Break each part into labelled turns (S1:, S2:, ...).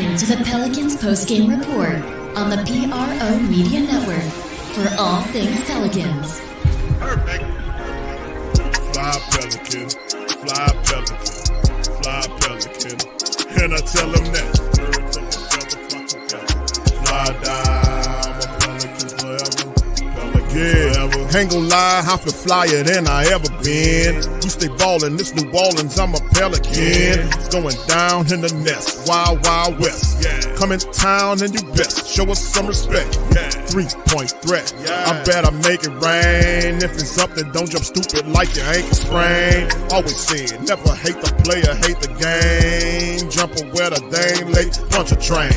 S1: in to the Pelicans Postgame Report on the PRO Media Network for all things Pelicans.
S2: Perfect. Fly Pelican, fly Pelican, fly Pelican. And I tell them that birds of a feather flock together. Fly down, I'm a Pelican forever. Pelican forever. Ain't gon' lie, I feel flyer than I ever been. We stay ballin', this New Orleans, I'm a Pelican. It's going down in the nest, wild, wild west. Come in town and you best show us some respect. 3-point threat, I better make it rain. If it's up, then don't jump stupid like your ankle sprain. Always said, never hate the player, hate the game. Jumper where the dame late, punch a train.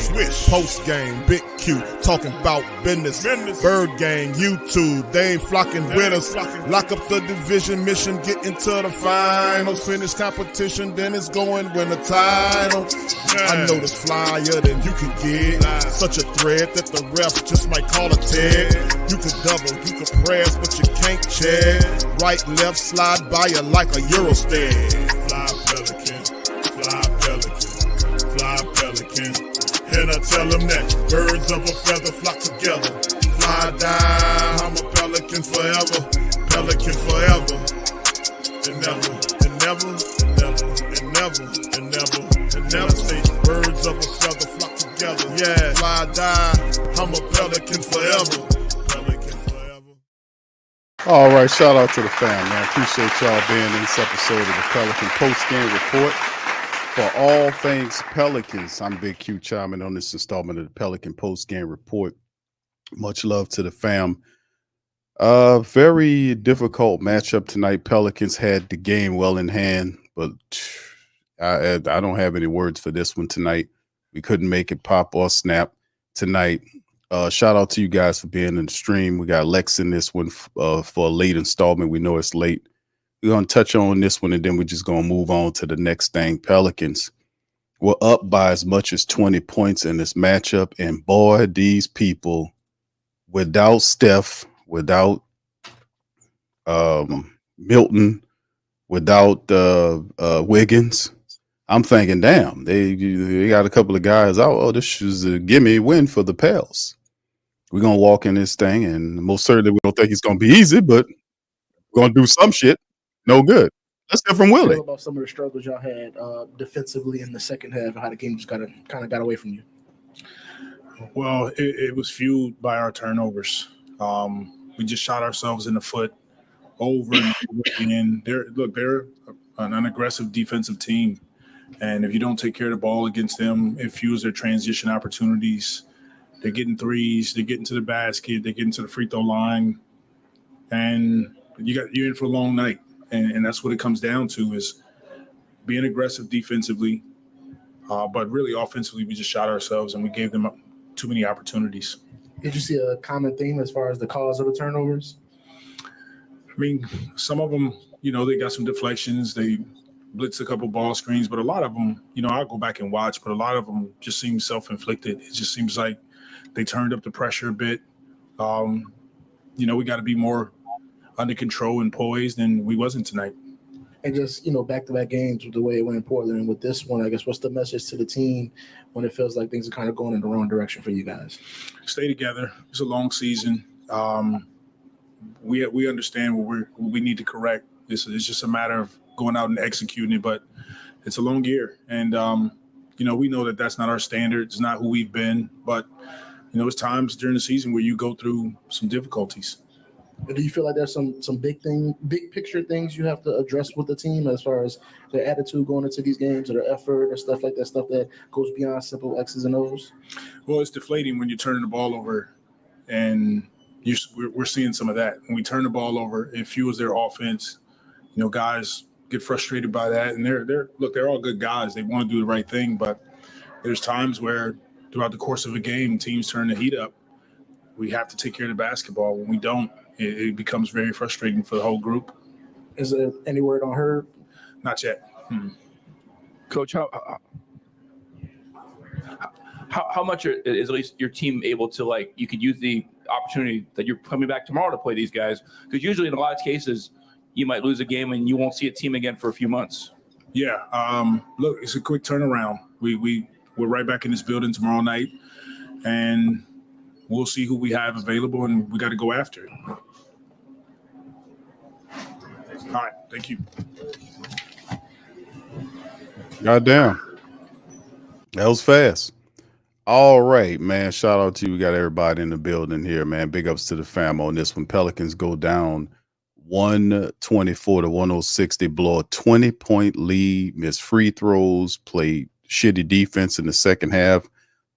S2: Post game, Big Q, talking about business. Bird gang, YouTube, they ain't flocking with us. Lock up the division mission, get into the finals. Finish competition, then it's going win the title. I know this flyer than you can get. Such a threat that the ref just might call a tag. You could double, you could press, but you can't check. Right, left, slide by you like a Eurostep. Fly Pelican, fly Pelican, fly Pelican. And I tell them that birds of a feather flock together. Fly down, I'm a Pelican forever. Pelican forever. And never, and never, and never, and never, and never, and never say birds of a feather flock together. Yeah, fly die, I'm a Pelican forever. Pelican forever.
S3: All right, shout out to the fam, man. Appreciate y'all being in this episode of the Pelican Postgame Report. For all things Pelicans, I'm Big Q chiming on this installment of the Pelican Postgame Report. Much love to the fam. Very difficult matchup tonight. Pelicans had the game well in hand, but I don't have any words for this one tonight. We couldn't make it pop or snap tonight. Shout out to you guys for being in the stream. We got Lex in this one for a late installment. We know it's late. We're going to touch on this one, and then we're just going to move on to the next thing. Pelicans were up by as much as 20 points in this matchup, and boy, these people, without Steph, without Milton, without Wiggins, I'm thinking, damn, they got a couple of guys out. Oh, this is a gimme win for the Pels. We're going to walk in this thing, and most certainly we don't think it's going to be easy, but we're going to do some shit. No good. Let's hear from Willie.
S4: About some of the struggles y'all had defensively in the second half and how the game just kind of got away from you.
S5: Well, it was fueled by our turnovers. We just shot ourselves in the foot over and over again. They're an unaggressive defensive team, and if you don't take care of the ball against them, it fuels their transition opportunities. They're getting threes, they're getting to the basket, they're getting to the free throw line, and you're in for a long night. And that's what it comes down to, is being aggressive defensively, but really offensively, we just shot ourselves and we gave them too many opportunities.
S4: Did you see a common theme as far as the cause of the turnovers?
S5: I mean, some of them, they got some deflections. They blitzed a couple ball screens, but a lot of them, I'll go back and watch, but a lot of them just seem self-inflicted. It just seems like they turned up the pressure a bit. We got to be more under control and poised, and we wasn't tonight.
S4: And just, back-to-back games with the way it went in Portland, and with this one, I guess, what's the message to the team when it feels like things are kind of going in the wrong direction for you guys?
S5: Stay together. It's a long season. We understand what we need to correct. It's just a matter of going out and executing it, but it's a long year. And, we know that that's not our standard. It's not who we've been. But, it's times during the season where you go through some difficulties.
S4: Do you feel like there's some big picture things you have to address with the team as far as their attitude going into these games or their effort or stuff like that, stuff that goes beyond simple X's and O's?
S5: Well, it's deflating when you're turning the ball over, and we're seeing some of that. When we turn the ball over, it fuels their offense. Guys get frustrated by that, and they're all good guys. They want to do the right thing, but there's times where throughout the course of a game, teams turn the heat up. We have to take care of the basketball. When we don't, it becomes very frustrating for the whole group.
S4: Is there any word on her?
S5: Not yet.
S6: Coach, how much is at least your team able to, you could use the opportunity that you're coming back tomorrow to play these guys? Because usually in a lot of cases, you might lose a game and you won't see a team again for a few months.
S5: Yeah. Look, it's a quick turnaround. We we're right back in this building tomorrow night, and we'll see who we have available, and we got to go after it. All right, thank you.
S3: Goddamn. That was fast. All right, man. Shout out to you. We got everybody in the building here, man. Big ups to the fam on this one. Pelicans go down 124 to 106. They blow a 20-point lead, miss free throws, played shitty defense in the second half.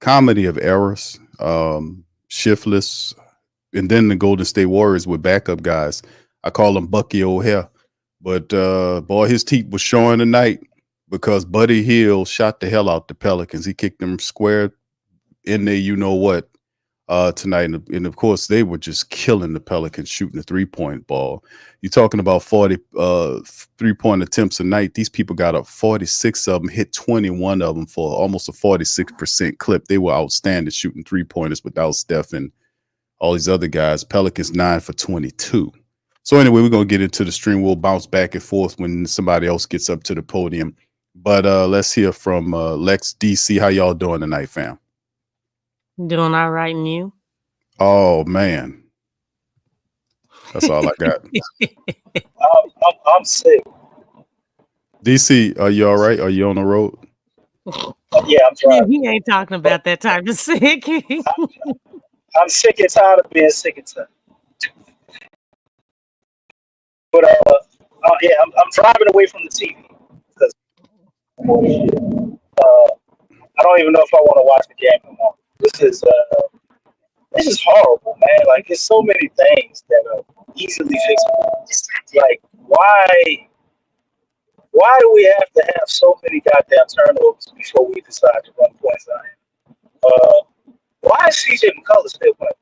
S3: Comedy of errors, shiftless. And then the Golden State Warriors with backup guys. I call him Bucky O'Hare. But boy, his teeth was showing tonight because Buddy Hield shot the hell out the Pelicans. He kicked them square in there, you know what, tonight. And of course, they were just killing the Pelicans shooting the three-point ball. You're talking about 40 three-point attempts a night. These people got up 46 of them, hit 21 of them for almost a 46% clip. They were outstanding shooting three-pointers without Steph and all these other guys. Pelicans 9 for 22. So anyway, we're going to get into the stream. We'll bounce back and forth when somebody else gets up to the podium. But let's hear from Lex DC. How y'all doing tonight, fam?
S7: Doing all right, and you?
S3: Oh, man. That's all I got.
S8: I'm sick.
S3: DC, are you all right? Are you on the road?
S8: Yeah, I'm trying.
S7: He ain't talking about that type of sick.
S8: I'm sick and tired of being sick and tired. But yeah, I'm driving away from the TV because I don't even know if I want to watch the game anymore. This is horrible, man. Like, there's so many things that are easily fixable. Like, why do we have to have so many goddamn turnovers before we decide to run points on? Why is CJ McCullough still playing?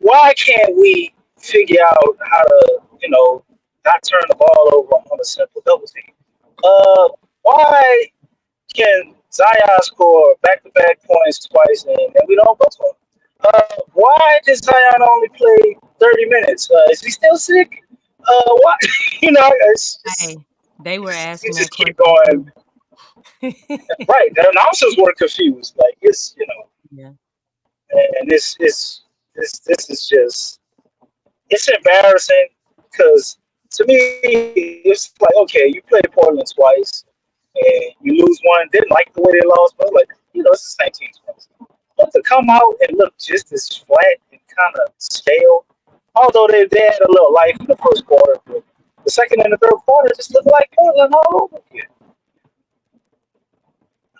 S8: Why can't we figure out how to, not turn the ball over on a simple double team? Why can Zion score back-to-back points twice and we don't go to him? Why does Zion only play 30 minutes? Is he still sick? Why? It's just,
S7: Hey, they were asking
S8: just
S7: that
S8: keep
S7: question.
S8: going. Right, the announcers were confused. Like, it's
S7: Yeah.
S8: and this is just, it's embarrassing because to me it's like, okay, you played Portland twice and you lose one. Didn't like the way they lost, but like, it's the same team twice. But to come out and look just as flat and kind of stale, although they had a little life in the first quarter, but the second and the third quarter just looked like Portland all over again.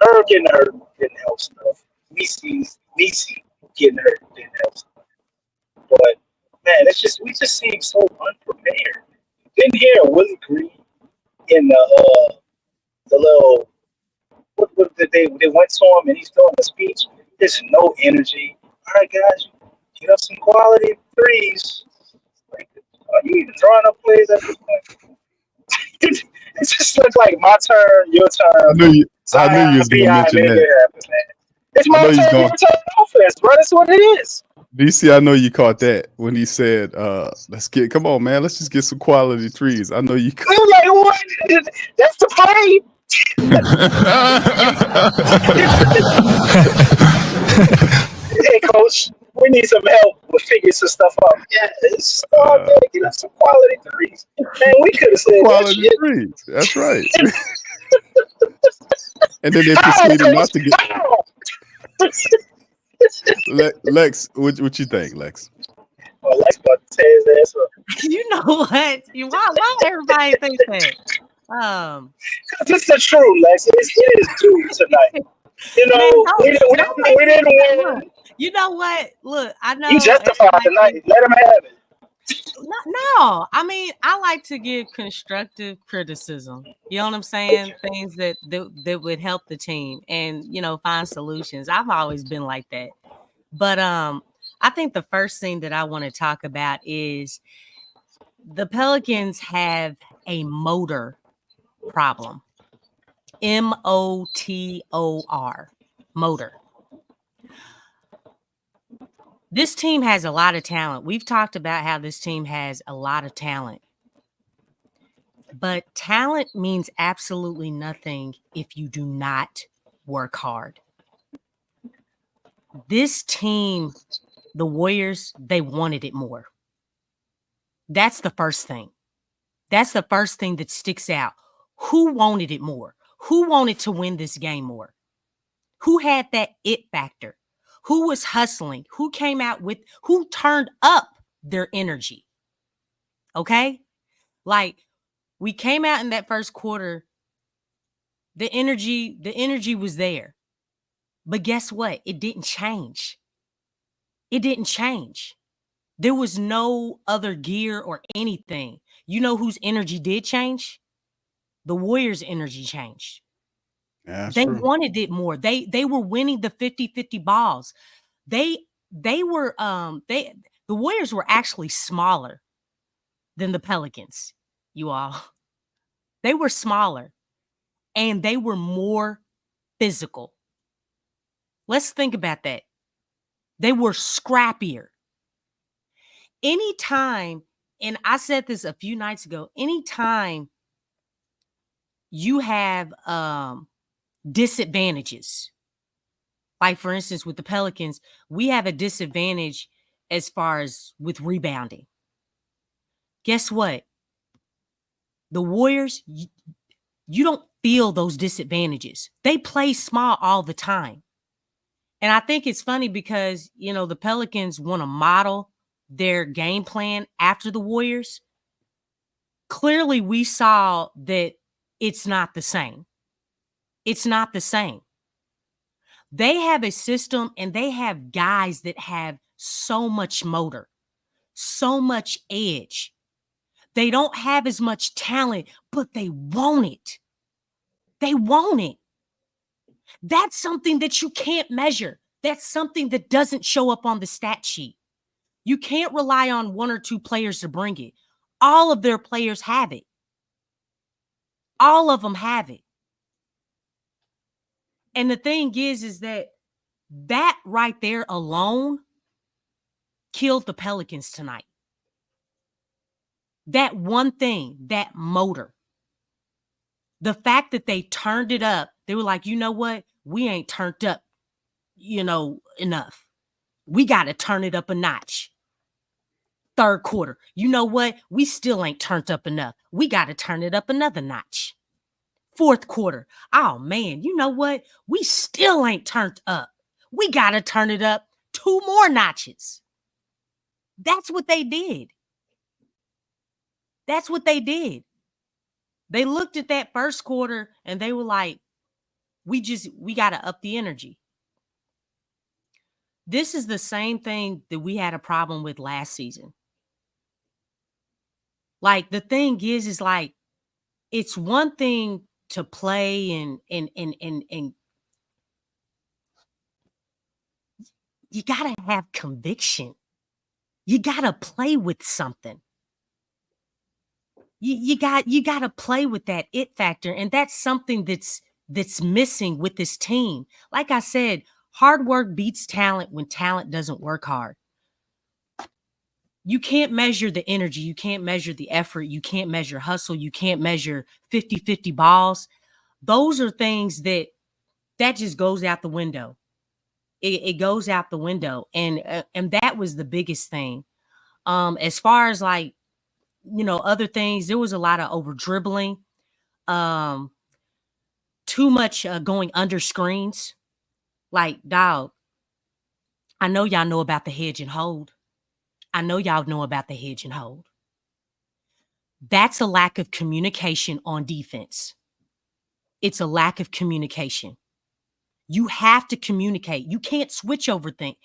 S8: Her getting hurt didn't help stuff. Lisi getting hurt didn't help stuff. But man, we just seem so unprepared. Didn't hear Willie Green in the little what did they went to him and he's doing the speech. There's no energy. All right, guys, get up some quality threes. Like, are you even drawing up plays at this point? It just looks like my turn, your turn.
S3: I knew you was going to mention that.
S8: It's my turn, your turn offense, bro. That's what it is.
S3: DC, I know you caught that when he said, come on, man, let's just get some quality threes. I know you
S8: I'm like, what? That's the play. Hey, coach, we need some help with figuring some stuff out. Yeah, it's start there, get us some quality threes. Man, we could have said
S3: quality
S8: that shit.
S3: threes. That's right. And then they proceeded not to get. Lex, what you think, Lex?
S8: Well, Lex about to tear his ass up.
S7: You know what? Why everybody think that?
S8: This is the truth, Lex. It is due tonight. We didn't win.
S7: You know what? Look, I know
S8: he justified tonight. Let him have it.
S7: No, I mean, I like to give constructive criticism. You know what I'm saying? Things that would help the team and, find solutions. I've always been like that. But I think the first thing that I want to talk about is the Pelicans have a motor problem. MOTOR, motor. This team has a lot of talent. We've talked about how this team has a lot of talent. But talent means absolutely nothing if you do not work hard. This team, the Warriors, they wanted it more. That's the first thing. That's the first thing that sticks out. Who wanted it more? Who wanted to win this game more? Who had that it factor? Who was hustling? Who came out with, who turned up their energy? Okay? Like, we came out in that first quarter, the energy was there. But guess what? It didn't change. It didn't change. There was no other gear or anything. You know whose energy did change? The Warriors' energy changed.
S3: Yeah, that's
S7: They
S3: true.
S7: wanted it more. They were winning the 50-50 balls. The Warriors were actually smaller than the Pelicans, you all. They were smaller and they were more physical. Let's think about that. They were scrappier. Anytime, and I said this a few nights ago, anytime you have disadvantages, like for instance with the Pelicans, we have a disadvantage as far as with rebounding. Guess what? The Warriors, you don't feel those disadvantages. They play small all the time. And I think it's funny because, you know, the Pelicans want to model their game plan after the Warriors. Clearly, we saw that it's not the same. It's not the same. They have a system and they have guys that have so much motor, so much edge. They don't have as much talent, but they want it. They want it. That's something that you can't measure. That's something that doesn't show up on the stat sheet. You can't rely on one or two players to bring it. All of their players have it. All of them have it. And the thing is that right there alone killed the Pelicans tonight. That one thing, that motor. The fact that they turned it up, they were like, you know what? We ain't turned up, enough. We got to turn it up a notch. Third quarter, you know what? We still ain't turned up enough. We got to turn it up another notch. Fourth quarter, oh man, you know what? We still ain't turned up. We got to turn it up 2 more notches. That's what they did. That's what they did. They looked at that first quarter and they were like, we got to up the energy. This is the same thing that we had a problem with last season. Like, the thing is like, it's one thing to play and you got to have conviction. You got to play with something. You got to play with that it factor. And that's something that's missing with this team. Like I said, hard work beats talent when talent doesn't work hard. You can't measure the energy. You can't measure the effort. You can't measure hustle. You can't measure 50-50 balls. Those are things that just goes out the window. It goes out the window. And that was the biggest thing. As far as like, other things, there was a lot of over dribbling, too much going under screens. Like, dog, I know y'all know about the hedge and hold. I know y'all know about the hedge and hold. That's a lack of communication on defense. It's a lack of communication. You have to communicate. You can't switch everything.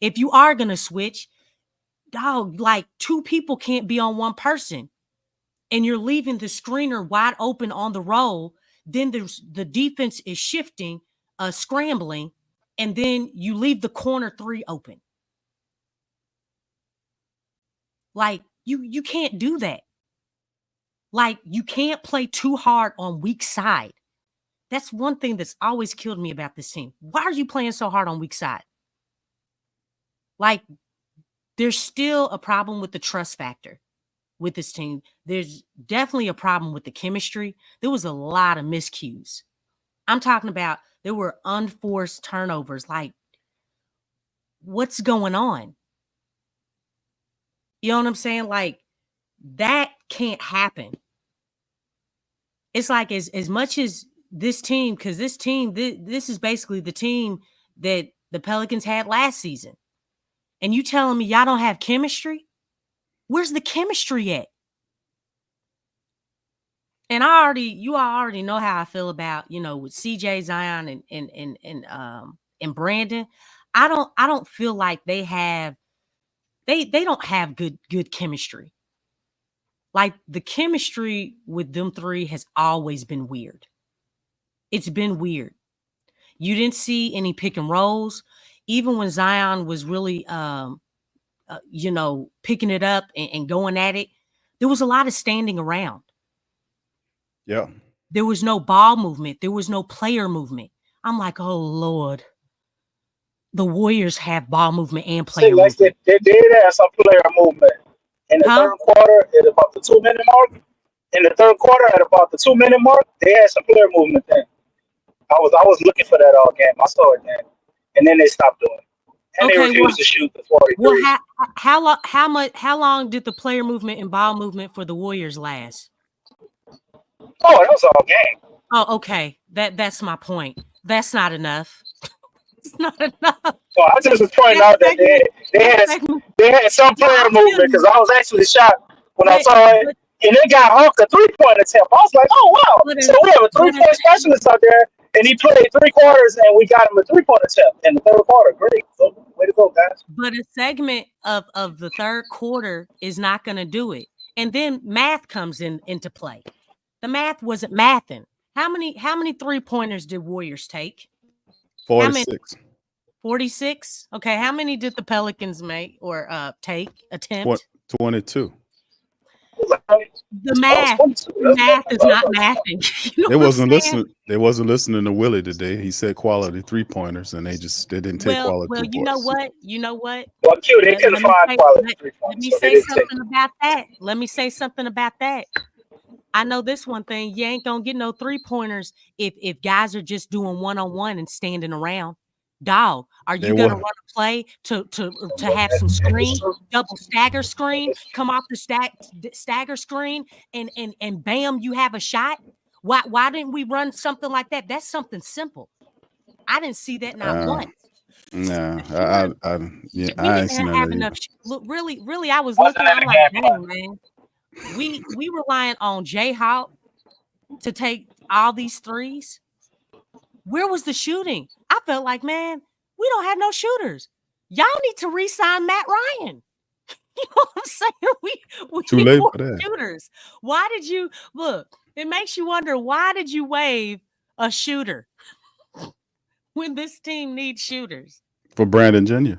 S7: If you are going to switch, dog, like 2 people can't be on one person and you're leaving the screener wide open on the roll. Then the defense is shifting, scrambling, and then you leave the corner 3 open. Like, you can't do that. Like, you can't play too hard on weak side. That's one thing that's always killed me about this team. Why are you playing so hard on weak side? Like, there's still a problem with the trust factor. with this team. There's definitely a problem with the chemistry. There was a lot of miscues. I'm talking about there were unforced turnovers. Like, what's going on? You know what I'm saying? Like, that can't happen. It's like as much as this team, because this team, this is basically the team that the Pelicans had last season. And you telling me y'all don't have chemistry? Where's the chemistry at? And you all already know how I feel about, with CJ, Zion and Brandon. I don't feel like they don't have good chemistry. Like, the chemistry with them three has always been weird. It's been weird. You didn't see any pick and rolls, even when Zion was really, picking it up and going at it. There was a lot of standing around.
S3: Yeah.
S7: There was no ball movement. There was no player movement. I'm like, oh, Lord. The Warriors have ball movement and player movement.
S8: They did have some player movement. In the third quarter, at about the 2-minute mark. In the third quarter, at about the 2-minute mark, they had some player movement then. I was looking for that all game. I saw it then. And then they stopped doing it. And they refused to shoot the 43.
S7: Well, how long did the player movement and ball movement for the Warriors last?
S8: Oh, that was all game.
S7: Oh, okay. That's my point. That's not enough. It's not enough.
S8: Well, I just was pointing out that they had some player movement, because I was actually shocked when I saw it. And they got off the 3-point attempt. I was like, oh, wow. So we have a 3-point specialist out there, and he played 3 quarters, and we got him a 3-point attempt in the third quarter. Great. So, way to go, guys.
S7: But a segment of the third quarter is not going to do it. And then math comes into play. The math wasn't mathing. How many 3-pointers did Warriors take?
S3: 46.
S7: 46? Okay, how many did the Pelicans make or attempt?
S3: 22.
S7: The math is not mathing. You know
S3: They wasn't listening. They wasn't listening to Willie today. He said quality 3-pointers, and they didn't take quality.
S7: Well, you know what? You know what?
S8: Well, Q, they couldn't find quality 3-pointers.
S7: Let me say something about that. Let me say something about that. I know this one thing. You ain't gonna get no 3-pointers if guys are just doing one-on-one and standing around. Dog, are you gonna run a play to have some screen, double stagger screen, come off the stagger screen, and bam, you have a shot? Why didn't we run something like that? That's something simple. I didn't see that not once.
S3: Nah, I ain't seen
S7: have enough. Look, really, I was looking. I'm like, dang, man. We relying on J-Hawk to take all these threes. Where was the shooting? I felt like, man, we don't have no shooters. Y'all need to re-sign Matt Ryan. You know what I'm saying? We
S3: Too late for that.
S7: Shooters. Why did you look? It makes you wonder, why did you waive a shooter when this team needs shooters?
S3: For Brandon Jr.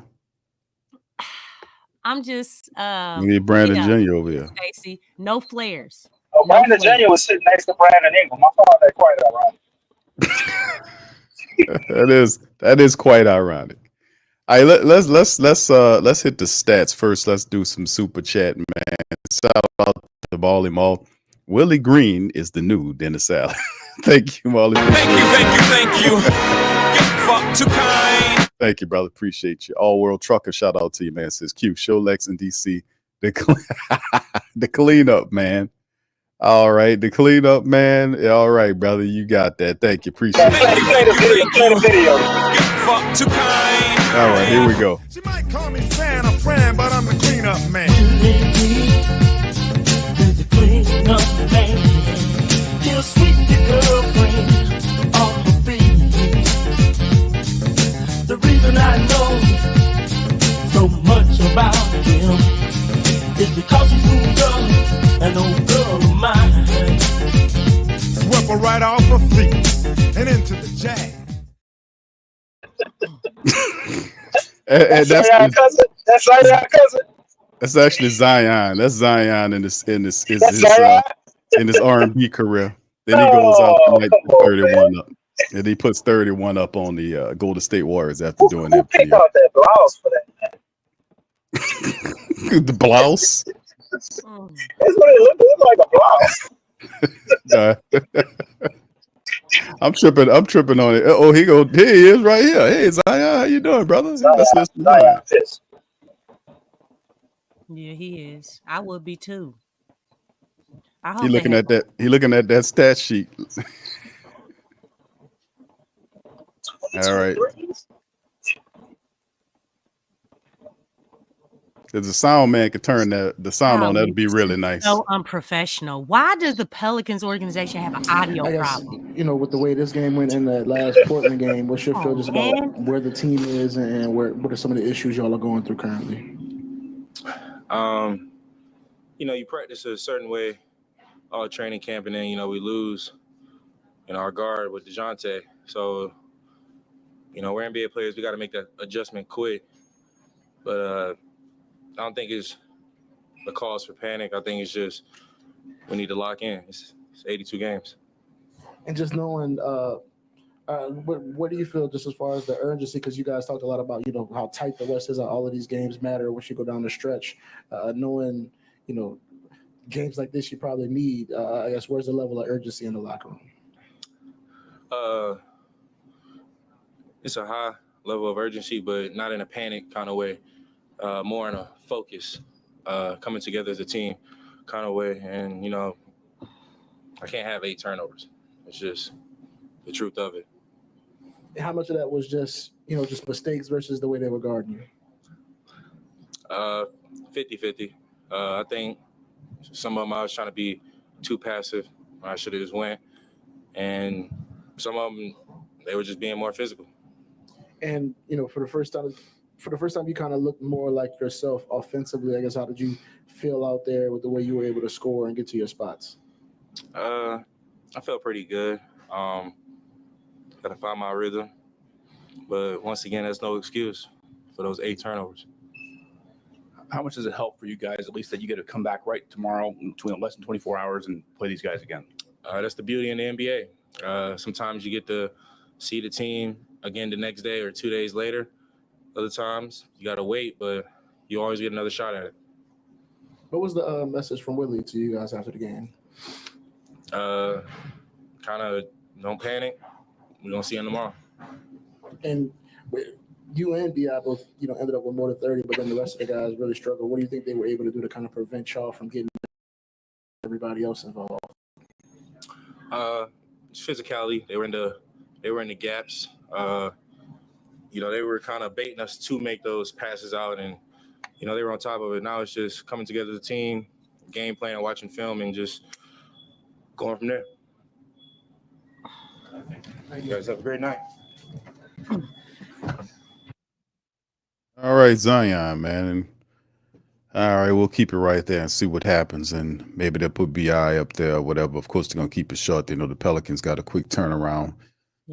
S7: I'm just
S3: we need Brandon Jr. over here.
S7: Stacey, no flares.
S8: Oh, Brandon Jr. was sitting next to Brandon Ingram. I found that quite ironic.
S3: that is quite ironic. All right, let's hit the stats first. Let's do some super chat, man. Shout out to Bally Mall. Willie Green is the new Dennis Allen. Thank you, Molly.
S9: Thank you. You're fuck too kind.
S3: Thank you, brother. Appreciate you. All World Trucker, shout out to you, man. Says Q, show Lex in DC. The cleanup, man. All right, the cleanup, man. All right, brother, you got that. Thank you. Appreciate it.
S8: Play the video.
S9: You're fuck too kind.
S3: All right, here we go.
S2: She might call me Santa Fran, but I'm the cleanup man.
S10: The cleanup man. He'll sweep your girlfriend off her feet. The reason I know so much about him is because he's moved up an old girl of mine.
S2: Swept her right off her feet and into the jag.
S8: That's our cousin.
S3: That's actually Zion. That's Zion in his R&B career. Then he goes out tonight to 31 up, and he puts 31 up on the Golden State Warriors after doing that.
S8: Who picked out that blouse for that?
S3: The blouse.
S8: That's what it looked like, a block.
S3: I'm tripping on it. Oh, here he is right here. Hey, Zion, how you doing, brother? Let's listen to Zion.
S7: Yeah, he is. I would be too. I hope
S3: He looking at that. He looking at that stat sheet. All right. If the sound man could turn the sound on, that'd be really nice.
S7: So unprofessional. Why does the Pelicans organization have an audio problem?
S4: You know, with the way this game went in that last Portland game, what's your feel just about where the team is and what are some of the issues y'all are going through currently?
S11: You know, you practice a certain way all training camp, and then, you know, we lose in our guard with DeJounte. So, you know, we're NBA players. We got to make that adjustment quick. But I don't think it's a cause for panic. I think it's just we need to lock in. It's 82 games.
S4: And just knowing what do you feel just as far as the urgency? Because you guys talked a lot about, you know, how tight the West is, how all of these games matter once you go down the stretch. Knowing, you know, games like this you probably need, I guess, where's the level of urgency in the locker room?
S11: It's a high level of urgency, but not in a panic kind of way, more in a focus, coming together as a team kind of way. And, you know, I can't have 8 turnovers. It's just the truth of it.
S4: How much of that was just, you know, just mistakes versus the way they were guarding you?
S11: 50-50. I think some of them I was trying to be too passive. I should have just went. And some of them, they were just being more physical.
S4: And, you know, for the first time you kind of looked more like yourself offensively. I guess, how did you feel out there with the way you were able to score and get to your spots?
S11: I felt pretty good. Got to find my rhythm. But once again, that's no excuse for those 8 turnovers.
S6: How much does it help for you guys, at least, that you get to come back right tomorrow in less than 24 hours and play these guys again?
S11: That's the beauty in the NBA. Sometimes you get to see the team again the next day or 2 days later. Other times you got to wait, but you always get another shot at it.
S4: What was the message from Willie to you guys after the game?
S11: Kind of don't panic. We're going to see him tomorrow.
S4: And you and D.I. both, you know, ended up with more than 30, but then the rest of the guys really struggled. What do you think they were able to do to kind of prevent y'all from getting everybody else involved?
S11: Physicality. They were in the gaps. You know, they were kind of baiting us to make those passes out, and, you know, they were on top of it. Now it's just coming together as a team, game plan, and watching film, and just going from there. You guys have a great night.
S3: All right, Zion, man. And all right, we'll keep it right there and see what happens. And maybe they'll put BI up there or whatever. Of course, they're going to keep it short. They know the Pelicans got a quick turnaround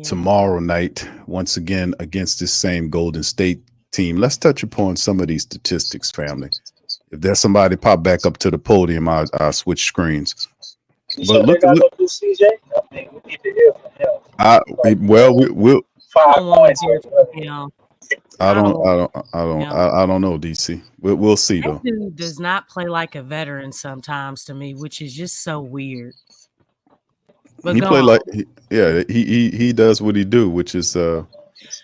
S3: tomorrow night, once again, against this same Golden State team. Let's touch upon some of these statistics, family. If there's somebody pop back up to the podium, I'll switch screens. But look,
S8: CJ? I think we need to hear from him.
S3: we'll
S8: 5 points.
S3: I don't know, DC. We'll see though.
S7: That dude does not play like a veteran sometimes to me, which is just so weird. But
S3: he play like he does what he do, which is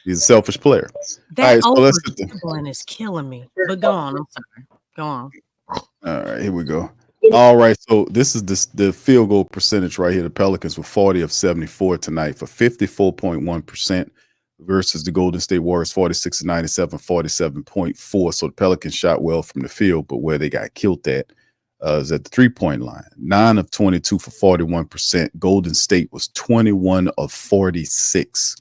S3: he's a selfish player.
S7: That overstimulation is killing me. But go on, I'm sorry. Go on.
S3: All right, here we go. All right, so this is the field goal percentage right here. The Pelicans were 40 of 74 tonight for 54.1%. versus the Golden State Warriors, 46 of 97, 47.4. So the Pelicans shot well from the field, but where they got killed at is at the 3-point line. 9 of 22 for 41%. Golden State was 21 of 46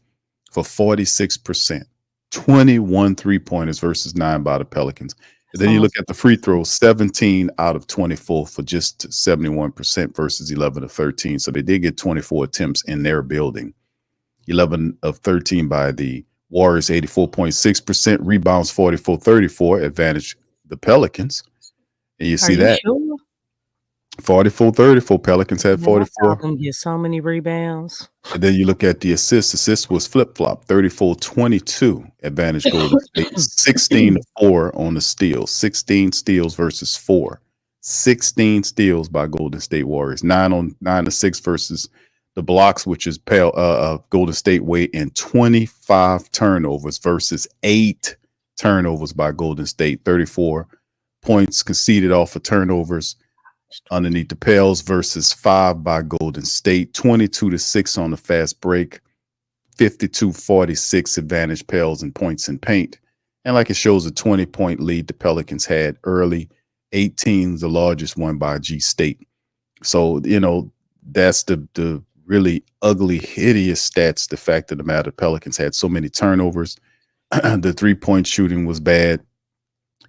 S3: for 46%. 21 3-pointers versus 9 by the Pelicans. And then you look at the free throws, 17 out of 24 for just 71% versus 11 of 13. So they did get 24 attempts in their building. 11 of 13 by the Warriors, 84.6%. Rebounds, 44-34. Advantage the Pelicans. And you see that.
S7: Sure?
S3: 44-34. Pelicans had 44.
S7: Them get so many rebounds.
S3: And then you look at the assists. Assist was flip-flop, 34-22. Advantage Golden State. 16-4 on the steals. 16 steals versus 4. 16 steals by Golden State Warriors, 9-6 versus the blocks, which is Golden State way, and 25 turnovers versus 8 turnovers by Golden State. 34 points conceded off of turnovers underneath the Pels versus 5 by Golden State. 22-6 on the fast break. 52-46 advantage Pels in points and paint. And like it shows, a 20-point lead the Pelicans had early. 18, the largest one by G State. So, that's the really ugly, hideous stats. The fact of the matter, Pelicans had so many turnovers. The 3-point shooting was bad.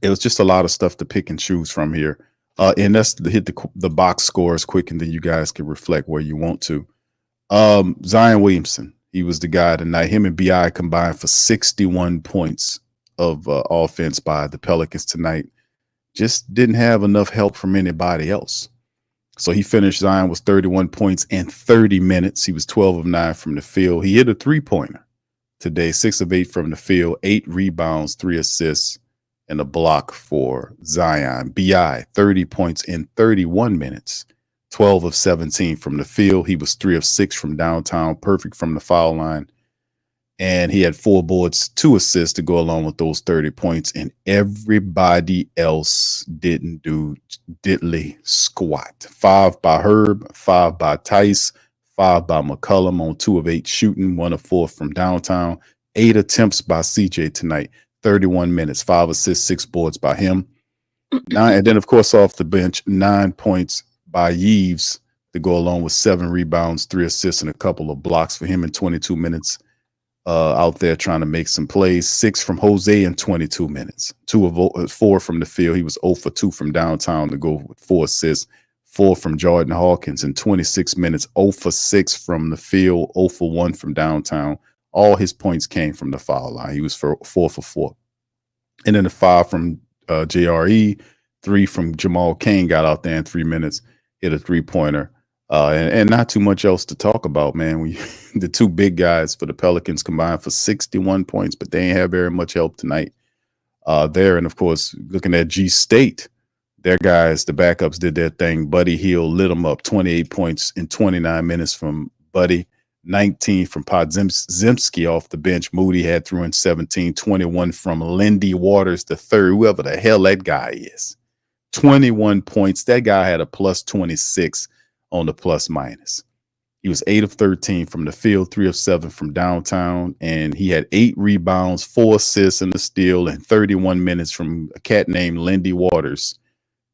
S3: It was just a lot of stuff to pick and choose from here. And that's to hit the box scores quick, and then you guys can reflect where you want to. Zion Williamson, he was the guy tonight. Him and BI combined for 61 points of offense by the Pelicans tonight. Just didn't have enough help from anybody else. So he finished, Zion was 31 points in 30 minutes. He was 12 of 9 from the field. He hit a 3-pointer today, 6 of 8 from the field, 8 rebounds, 3 assists, and a block for Zion. BI, 30 points in 31 minutes, 12 of 17 from the field. He was 3 of 6 from downtown, perfect from the foul line. And he had 4 boards, 2 assists to go along with those 30 points. And everybody else didn't do diddly squat. 5 by Herb, 5 by Tice, 5 by McCollum on 2 of 8 shooting, 1 of 4 from downtown. 8 attempts by CJ tonight, 31 minutes, 5 assists, 6 boards by him. 9, and then, of course, off the bench, 9 points by Yves to go along with 7 rebounds, 3 assists, and a couple of blocks for him in 22 minutes. Out there trying to make some plays. 6 from Jose in 22 minutes. 2 of 4 from the field. He was 0 for 2 from downtown to go with 4 assists. 4 from Jordan Hawkins in 26 minutes. 0 for 6 from the field. 0 for 1 from downtown. All his points came from the foul line. He was 4 for 4. And then the 5 from JRE. 3 from Jamal Cain got out there in 3 minutes. Hit a 3-pointer. And not too much else to talk about, man. The 2 big guys for the Pelicans combined for 61 points, but they ain't have very much help tonight there. And, of course, looking at G State, their guys, the backups, did their thing. Buddy Hield lit them up, 28 points in 29 minutes from Buddy, 19 from Podziemski off the bench. Moody had through in 17, 21 from Lindy Waters III, whoever the hell that guy is. 21 points. That guy had a plus 26 on the plus minus. He was 8 of 13 from the field, 3 of 7 from downtown, and he had 8 rebounds, 4 assists and a steal, and 31 minutes from a cat named Lindy Waters.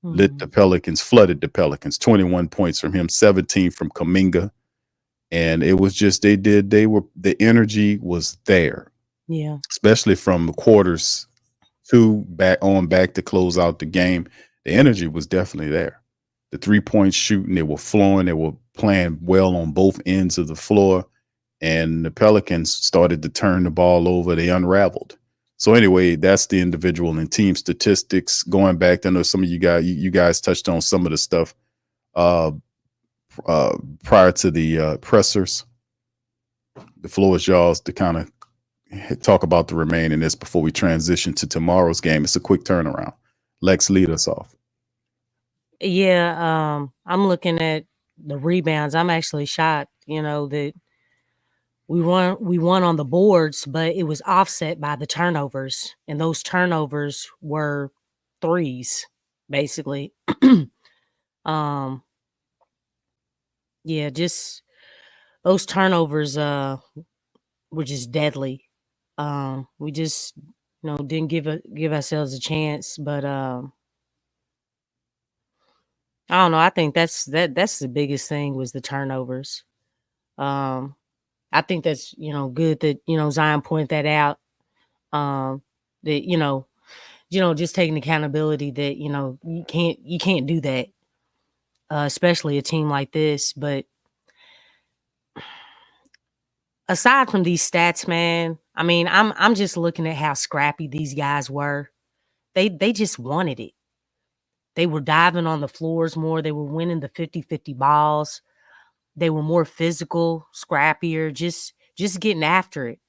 S3: Lit the Pelicans, flooded the Pelicans. 21 points from him, 17 from Kuminga. And it was just, the energy was there.
S7: Yeah.
S3: Especially from quarters 2 back to close out the game. The energy was definitely there. The 3-point shooting, they were flowing. They were playing well on both ends of the floor. And the Pelicans started to turn the ball over. They unraveled. So anyway, that's the individual and team statistics. Going back, I know some of you guys touched on some of the stuff prior to the pressers. The floor is y'all's to kind of talk about the remaining in this before we transition to tomorrow's game. It's a quick turnaround. Lex, lead us off.
S7: Yeah, I'm looking at the rebounds. I'm actually shocked, that we won on the boards, but it was offset by the turnovers, and those turnovers were threes, basically. Yeah, just those turnovers were just deadly. We just didn't give ourselves a chance, but I don't know. I think that's the biggest thing was the turnovers. I think that's good that Zion pointed that out. That just taking accountability that you can't do that, especially a team like this. But aside from these stats, man, I mean, I'm just looking at how scrappy these guys were. They just wanted it. They were diving on the floors more. They were winning the 50-50 balls. They were more physical, scrappier, just getting after it.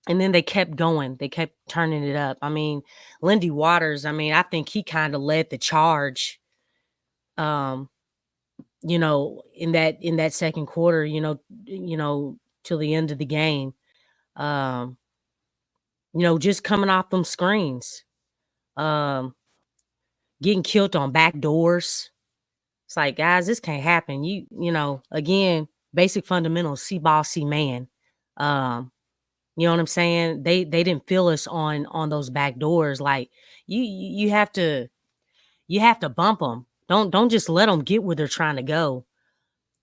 S7: And then they kept going. They kept turning it up. I mean, Lindy Waters, I mean, I think he kind of led the charge, you know, in that second quarter, you know, till the end of the game. You know, just coming off them screens. Getting killed on back doors. It's like, guys, this can't happen. You know, again, basic fundamentals, see ball, see man. You know what I'm saying? They didn't feel us on those back doors. Like you have to bump them. Don't just let them get where they're trying to go.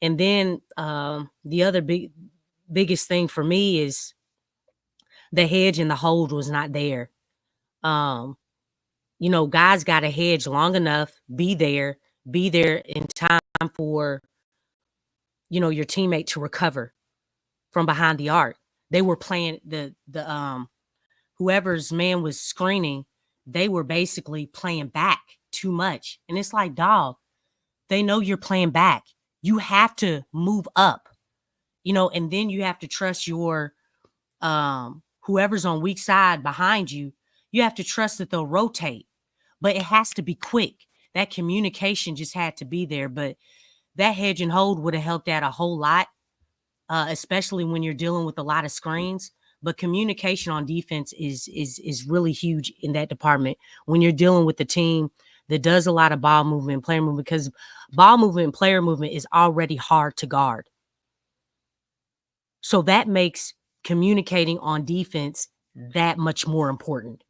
S7: And then the other biggest thing for me is the hedge and the hold was not there. You know, guys got to hedge long enough, be there in time for, you know, your teammate to recover from behind the arc. They were playing the whoever's man was screening, they were basically playing back too much. And it's like, dog, they know you're playing back. You have to move up, you know, and then you have to trust your whoever's on weak side behind you. You have to trust that they'll rotate, but it has to be quick. That communication just had to be there. But that hedge and hold would have helped out a whole lot, especially when you're dealing with a lot of screens. But communication on defense is really huge in that department when you're dealing with the team that does a lot of ball movement, player movement, because ball movement and player movement is already hard to guard. So that makes communicating on defense that much more important.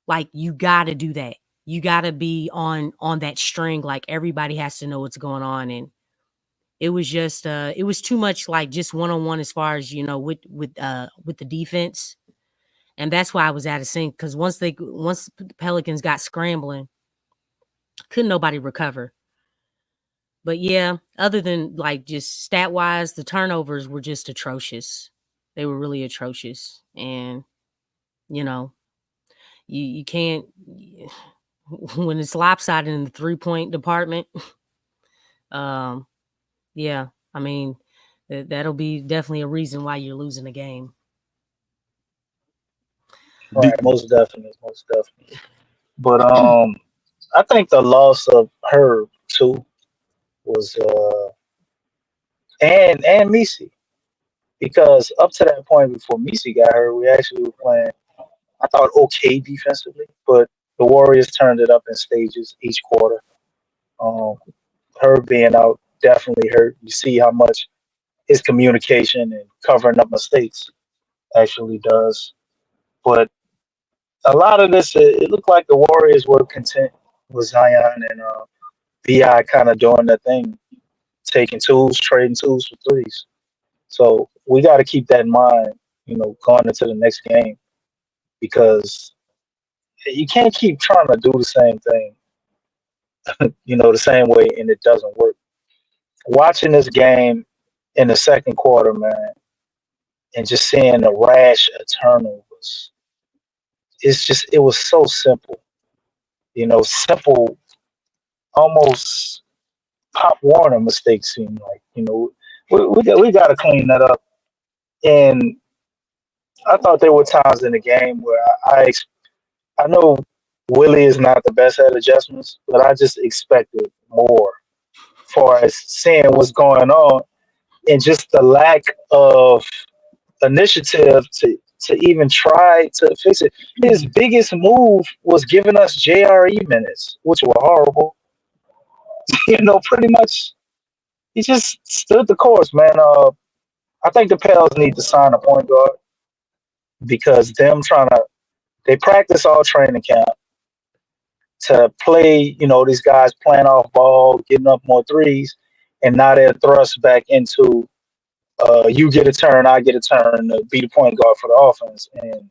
S7: Like, you got to do that. You got to be on that string. Like, everybody has to know what's going on. And it was just it was too much, like, just one-on-one as far as, you know, with the defense. And that's why I was out of sync, because once the Pelicans got scrambling, couldn't nobody recover. But yeah, other than, like, just stat wise, the turnovers were just atrocious. They were really atrocious. And, you know, you can't, when it's lopsided in the 3-point department. Yeah, I mean, that'll be definitely a reason why you're losing the game.
S8: Right, most definitely. But I think the loss of Herb too was and Misi, because up to that point before Misi got hurt, we actually were playing, I thought, okay defensively, but the Warriors turned it up in stages each quarter. Herb being out definitely hurt. You see how much his communication and covering up mistakes actually does. But a lot of this, it looked like the Warriors were content with Zion and BI kind of doing their thing, taking tools, trading tools for threes. So we got to keep that in mind, you know, going into the next game, because you can't keep trying to do the same thing, you know, the same way, and it doesn't work. Watching this game in the second quarter, man, and just seeing the rash of turnovers, it was so simple, you know, simple, almost Pop Warner mistakes seem like, you know, we got to clean that up. And I thought there were times in the game where I know Willie is not the best at adjustments, but I just expected more as far as seeing what's going on, and just the lack of initiative to even try to fix it. His biggest move was giving us JRE minutes, which were horrible. You know, pretty much he just stood the course, man. I think the Pels need to sign a point guard, because they practice all training camp to play, you know, these guys playing off ball, getting up more threes, and now they're thrust back into you get a turn, I get a turn to be the point guard for the offense. And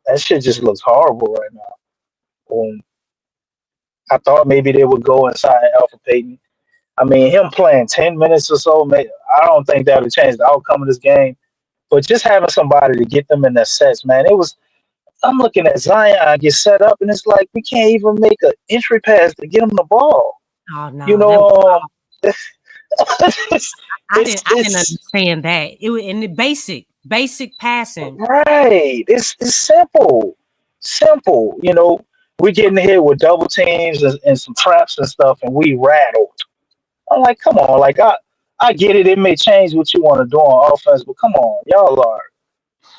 S8: that shit just looks horrible right now. I thought maybe they would go and sign Alpha Payton. I mean, him playing 10 minutes or so, I don't think that would change the outcome of this game. But just having somebody to get them in their sets, man, I'm looking at Zion get set up, and it's like we can't even make an entry pass to get him the ball.
S7: Oh, no.
S8: You know,
S7: I didn't understand that. In the basic, Basic passing.
S8: Right. It's simple. Simple. You know, we getting hit with double teams and some traps and stuff, and we rattled. I'm like, come on. Like, I get it. It may change what you want to do on offense, but come on. Y'all are.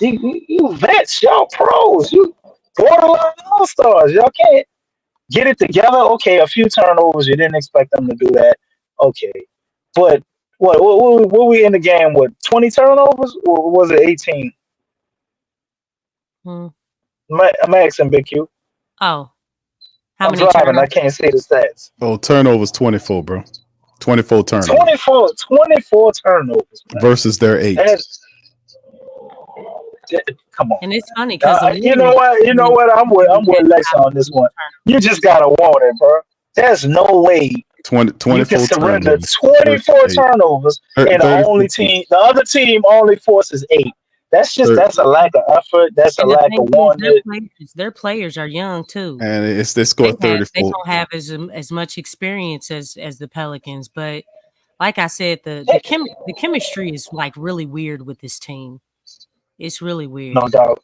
S8: You vets. Y'all pros. You borderline all-stars. Y'all can't get it together. Okay, a few turnovers. You didn't expect them to do that. Okay. But what we in the game with? 20 turnovers? Or was it 18? Max and Big Q.
S7: Oh.
S8: I'm driving. Turnovers? I can't see the stats.
S3: Oh, turnovers 24, bro. 24 turnovers.
S8: 24 turnovers. Man.
S3: Versus their 8.
S8: Come on.
S7: And it's funny because
S8: you know what? I'm with Lexxah on this one. You just gotta want it, bro. There's no way
S3: 24
S8: you can surrender
S3: turnovers.
S8: 24 turnovers, and the other team only forces 8. That's a lack of effort. That's a lack of wanting.
S7: Their players are young too,
S3: and they score 34.
S7: They don't have as much experience as the Pelicans, but like I said, the chemistry is like really weird with this team. It's really weird.
S8: No doubt.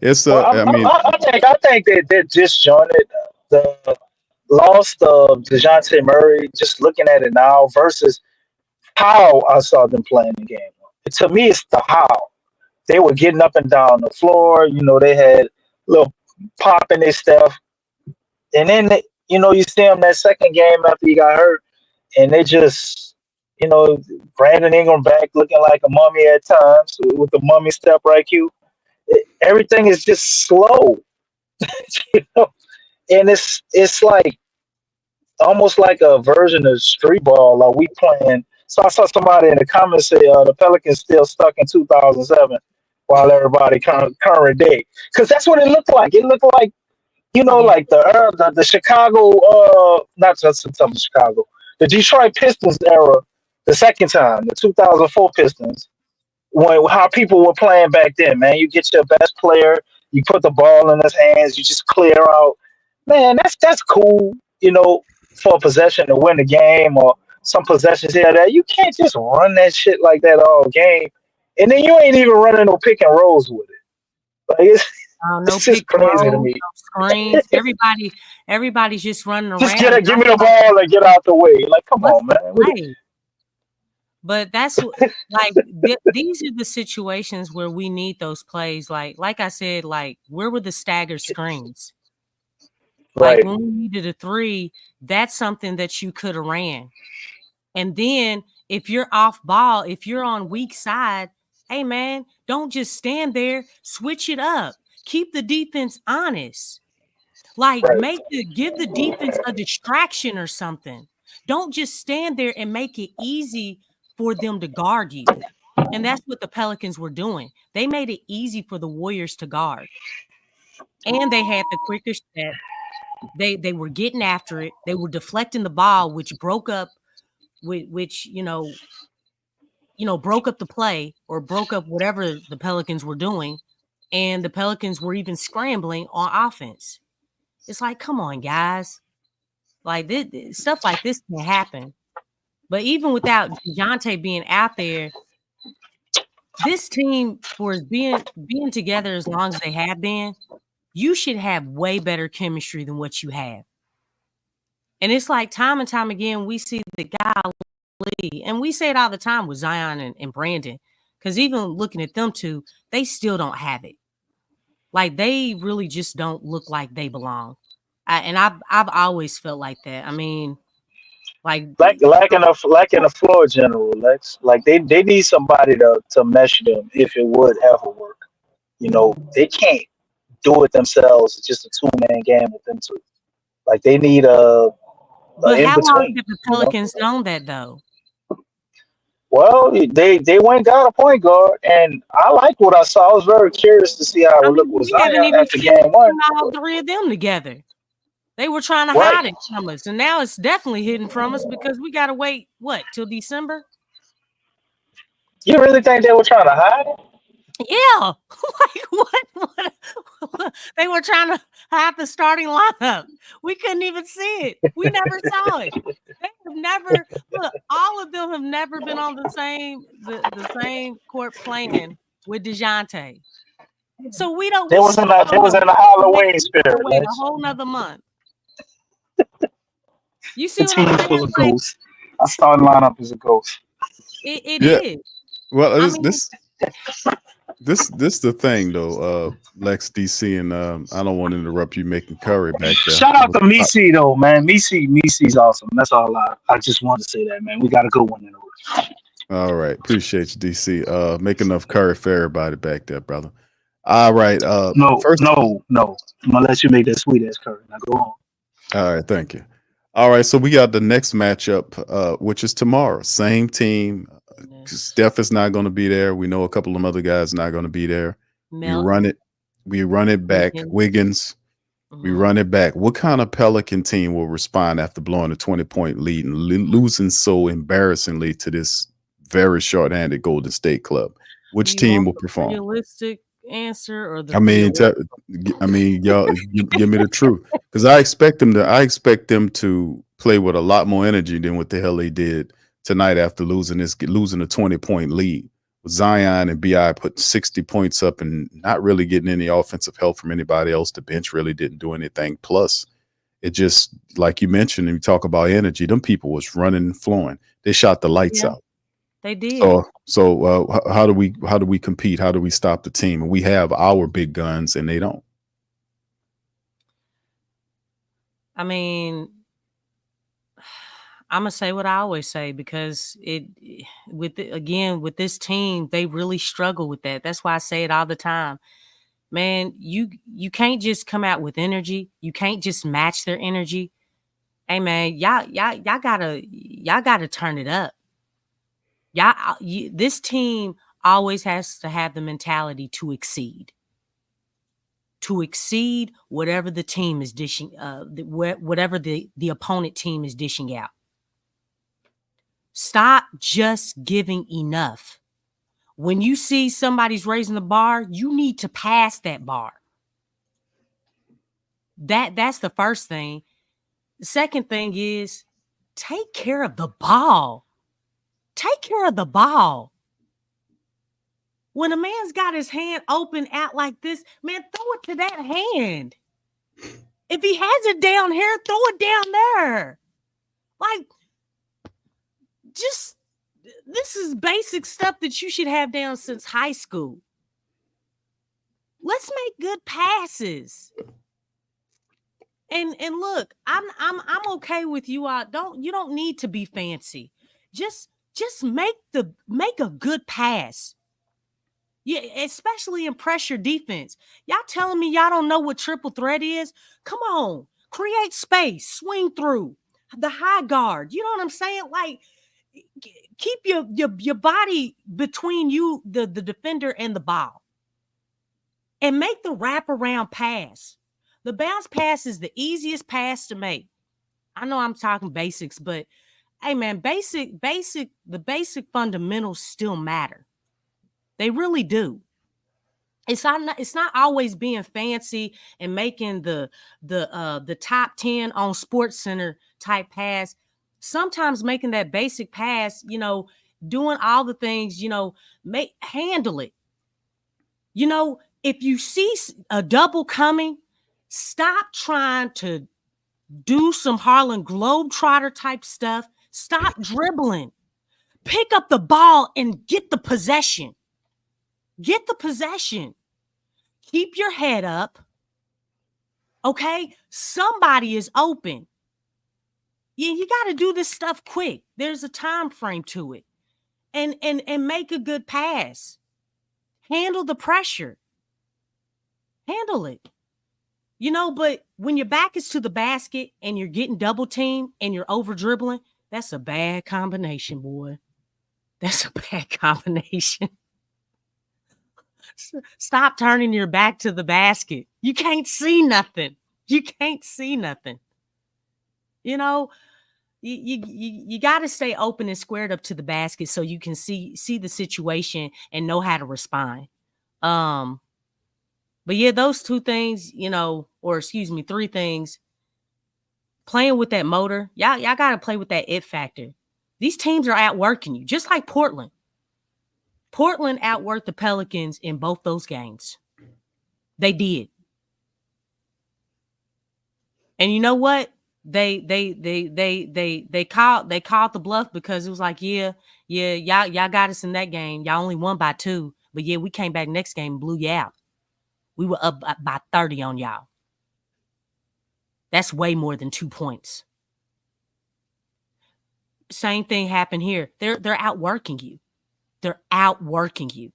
S3: It's
S8: I think they're disjointed. The loss of DeJounte Murray, just looking at it now versus how I saw them playing the game. To me, it's the how. They were getting up and down the floor. You know, they had a little pop in their stuff. And then, you see them that second game after he got hurt, and they just, Brandon Ingram back looking like a mummy at times with the mummy step, right, Q? Everything is just slow. And it's like almost like a version of street ball. Like we playing. So I saw somebody in the comments say the Pelicans still stuck in 2007 while everybody current day. Because that's what it looked like. It looked like, like the Chicago, not just Chicago, the Detroit Pistons era, the second time, the 2004 Pistons, how people were playing back then, man. You get your best player, you put the ball in his hands, you just clear out. Man, that's cool, for a possession to win the game or some possessions here that you can't just run that shit like that all game, and then you ain't even running no pick and rolls with it. Like it's just crazy to me.
S7: No screens. Everybody's just running around.
S8: Just give me the ball and get out the way. Like, come on, man.
S7: Right. But that's like these are the situations where we need those plays. Like I said, like where were the stagger screens?
S8: Right.
S7: Like when we needed a 3, that's something that you could have ran. And then if you're off ball, if you're on weak side, hey man, don't just stand there. Switch it up. Keep the defense honest. Like give the defense a distraction or something. Don't just stand there and make it easy for them to guard you. And that's what the Pelicans were doing. They made it easy for the Warriors to guard. And they had the quicker step. They were getting after it. They were deflecting the ball, which broke up broke up the play or broke up whatever the Pelicans were doing. And the Pelicans were even scrambling on offense. It's like, come on, guys. Like stuff like this can happen. But even without DeJounte being out there, this team, for being together as long as they have been, you should have way better chemistry than what you have. And it's like time and time again, we see the guy, and we say it all the time with Zion and Brandon, because even looking at them two, they still don't have it. Like they really just don't look like they belong. I've always felt like that. I mean, like
S8: lacking a floor general, Lex. Like they need somebody to mesh them if it would ever work. They can't do it themselves. It's just a 2-man game with them two. Like they need a
S7: but how long have the Pelicans known that though?
S8: Well, they went and got a point guard, and I like what I saw. I was very curious to see how it looked with Zion after game 1.
S7: All 3 of them together. They were trying to hide it from us, and now it's definitely hidden from us because we got to wait, till December?
S8: You really think they were trying to hide it?
S7: Yeah. Like what? They were trying to have the starting lineup. We couldn't even see it. We never saw it. They have never look, all of them have never been on the same court playing with DeJounte. So we don't
S8: They
S7: we
S8: was in
S7: still
S8: the
S7: don't know.
S8: Halloween
S7: We gotta
S8: spirit,
S7: wait a
S8: Lex.
S7: whole nother month. You
S8: The
S7: see what
S8: team
S7: I'm
S8: is
S7: saying?
S8: full of
S7: Like
S8: ghosts. Our starting lineup is a ghost.
S7: it
S3: Yeah.
S7: is.
S3: Well,
S7: I
S3: this
S7: mean,
S3: this this the thing though, Lex DC, and I don't want to interrupt you making Curry back there.
S8: Shout out to Misi though, man. Misi's awesome. That's all I just wanted to say that, man. We got a good one in the room.
S3: All right, appreciate you, DC. Make enough curry for everybody back there, brother. All right.
S8: No.
S3: First,
S8: I'm gonna let you make that sweet ass curry. Now go on.
S3: all right, thank you. All right, so we got the next matchup, which is tomorrow. Same team. Steph is not going to be there. We know a couple of other guys not going to be there.
S7: Melton,
S3: We run it back. Wiggins. We run it back. What kind of Pelican team will respond after blowing a 20-point lead and losing so embarrassingly to this very short-handed Golden State club? Which team will perform?
S7: realistic answer or the
S3: I mean, y'all give me the truth, because I expect them to play with a lot more energy than what the hell they did tonight after losing a 20-point lead. Zion and BI put 60 points up and not really getting any offensive help from anybody else. The bench really didn't do anything. Plus, it just, like you mentioned, and you talk about energy, them people was running and flowing. They shot the lights out.
S7: They did.
S3: So how do we compete? How do we stop the team? And we have our big guns, and they don't.
S7: I mean, I'm gonna say what I always say, because with this team, they really struggle with that. That's why I say it all the time. Man, you can't just come out with energy. You can't just match their energy. Hey man, y'all gotta turn it up. This team always has to have the mentality to exceed. To exceed whatever the team is dishing, whatever the opponent team is dishing out. Stop just giving enough. When you see somebody's raising the bar, you need to pass that bar. That's the first thing. The second thing is take care of the ball. Take care of the ball. When a man's got his hand open out like this, man, throw it to that hand. If he has it down here, throw it down there. Like, just, this is basic stuff that you should have down since high school. Let's make good passes. And look, I'm okay with you all. You don't need to be fancy. Just make a good pass. Yeah, especially in pressure defense. Y'all telling me y'all don't know what triple threat is? Come on, create space, swing through the high guard. You know what I'm saying? Like, keep your body between you, the defender, and the ball, and make the wraparound pass. The bounce pass is the easiest pass to make. I know I'm talking basics, but hey, man, the basic fundamentals still matter. They really do. It's not always being fancy and making the top 10 on Sports Center type pass. Sometimes making that basic pass, doing all the things, handle it. If you see a double coming, stop trying to do some Harlem Globetrotter type stuff. Stop dribbling. Pick up the ball and get the possession. Get the possession. Keep your head up. Okay? Somebody is open. Yeah, you got to do this stuff quick. There's a time frame to it. And make a good pass. Handle the pressure. Handle it. But when your back is to the basket and you're getting double teamed and you're over dribbling, that's a bad combination, boy. That's a bad combination. Stop turning your back to the basket. You can't see nothing. You got to stay open and squared up to the basket so you can see the situation and know how to respond. But yeah, those two things, or excuse me, three things. Playing with that motor, y'all got to play with that it factor. These teams are outworking you, just like Portland. Portland outworked the Pelicans in both those games. They did. And you know what? They called the bluff because it was like, y'all got us in that game. Y'all only won by 2, but yeah, we came back next game and blew you out. We were up by 30 on y'all. That's way more than 2 points. Same thing happened here. They're outworking you. They're outworking you.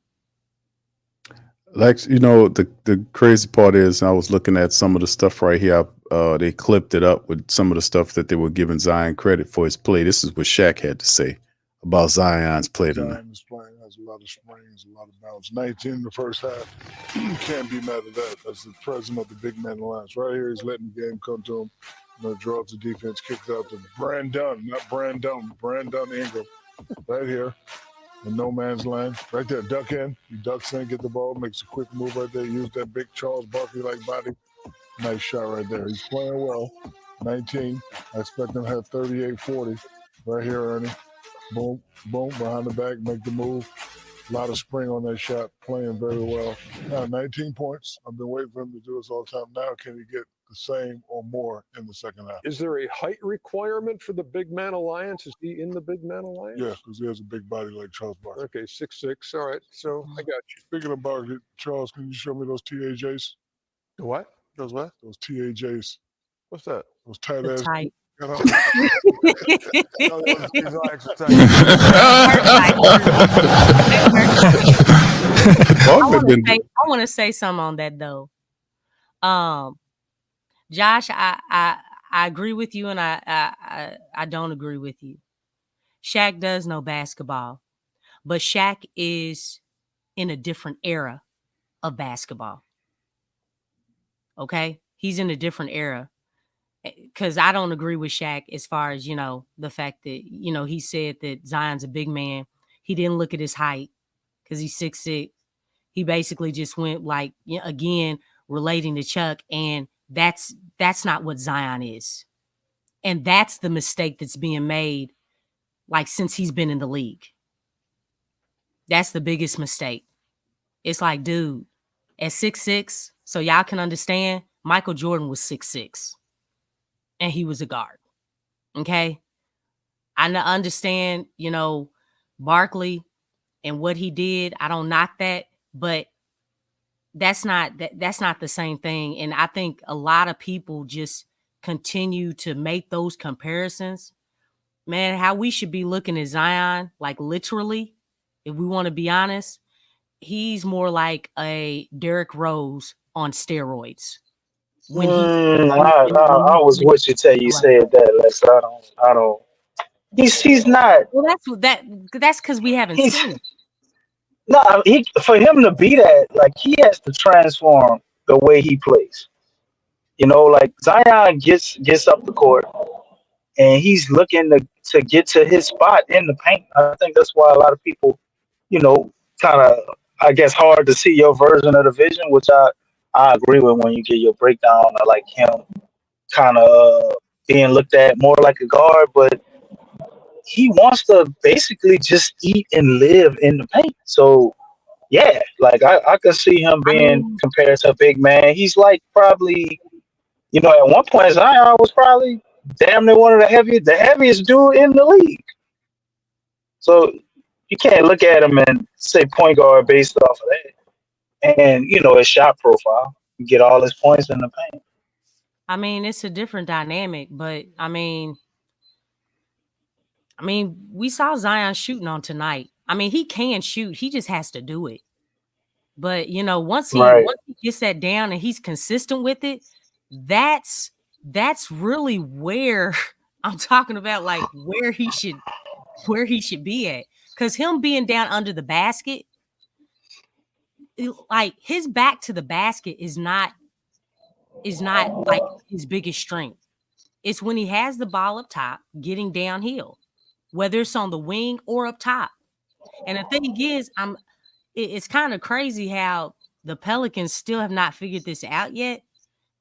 S3: Lex, the crazy part is I was looking at some of the stuff right here. They clipped it up with some of the stuff that they were giving Zion credit for his play. This is what Shaq had to say about Zion's play tonight.
S12: Zion is playing, has a lot of springs, a lot of bounce. 19 in the first half. Can't be mad at that. That's the president of the big man alliance. Right here, he's letting the game come to him. Draws the defense, kicks it out to Brandon, not Brandon Ingram. Right here. In no man's land. Right there, duck in. He ducks in, get the ball, makes a quick move right there. Use that big Charles Barkley-like body. Nice shot right there. He's playing well. 19. I expect him to have 38-40. Right here, Ernie. Boom, boom, behind the back, make the move. A lot of spring on that shot, playing very well. Now, 19 points. I've been waiting for him to do this all the time. Now, can he get the same or more in the second half?
S13: Is there a height requirement for the Big Man Alliance? Is he in the Big Man Alliance?
S12: Yeah, because he has a big body like Charles Barkley.
S13: Okay, 6'6". All right, so I got you.
S12: Speaking of Barkley, Charles, can you show me those TAJs?
S13: The what?
S12: Those what? Those TAJs.
S13: What's that?
S12: Those tight
S7: The
S12: ass.
S7: tight. I want to say something on that though. Josh, I agree with you, and I don't agree with you. Shaq does know basketball, but Shaq is in a different era of basketball. Okay, he's in a different era. Because I don't agree with Shaq as far as, the fact that, he said that Zion's a big man. He didn't look at his height because he's 6'6". He basically just went again, relating to Chuck. And that's not what Zion is. And that's the mistake that's being made, since he's been in the league. That's the biggest mistake. It's like, dude, at 6'6", so y'all can understand, Michael Jordan was 6'6". And he was a guard. Okay. I understand, Barkley and what he did. I don't knock that, but that's not the same thing. And I think a lot of people just continue to make those comparisons. Man, how we should be looking at Zion, literally, if we want to be honest, he's more like a Derrick Rose on steroids.
S8: I was with you till you said that, Lex. I don't. He's not.
S7: Well, that's because we haven't seen it.
S8: No, for him to be that, he has to transform the way he plays. Zion gets up the court, and he's looking to get to his spot in the paint. I think that's why a lot of people, kind of, I guess, hard to see your version of the vision, which I agree with when you get your breakdown of him kind of being looked at more like a guard, but he wants to basically just eat and live in the paint. So yeah, I could see him being compared to a big man. He's probably, at one point Zion was probably damn near one of the heaviest dude in the league. So you can't look at him and say point guard based off of that. And, his shot profile, you get all his points in the paint.
S7: I mean, it's a different dynamic, but I mean, we saw Zion shooting on tonight. I mean, he can shoot. He just has to do it. But, once he gets that down and he's consistent with it, that's really where I'm talking about, where he should be at. Because him being down under the basket, his back to the basket is not his biggest strength. It's when he has the ball up top, getting downhill, whether it's on the wing or up top. And the thing is, it's kind of crazy how the Pelicans still have not figured this out yet.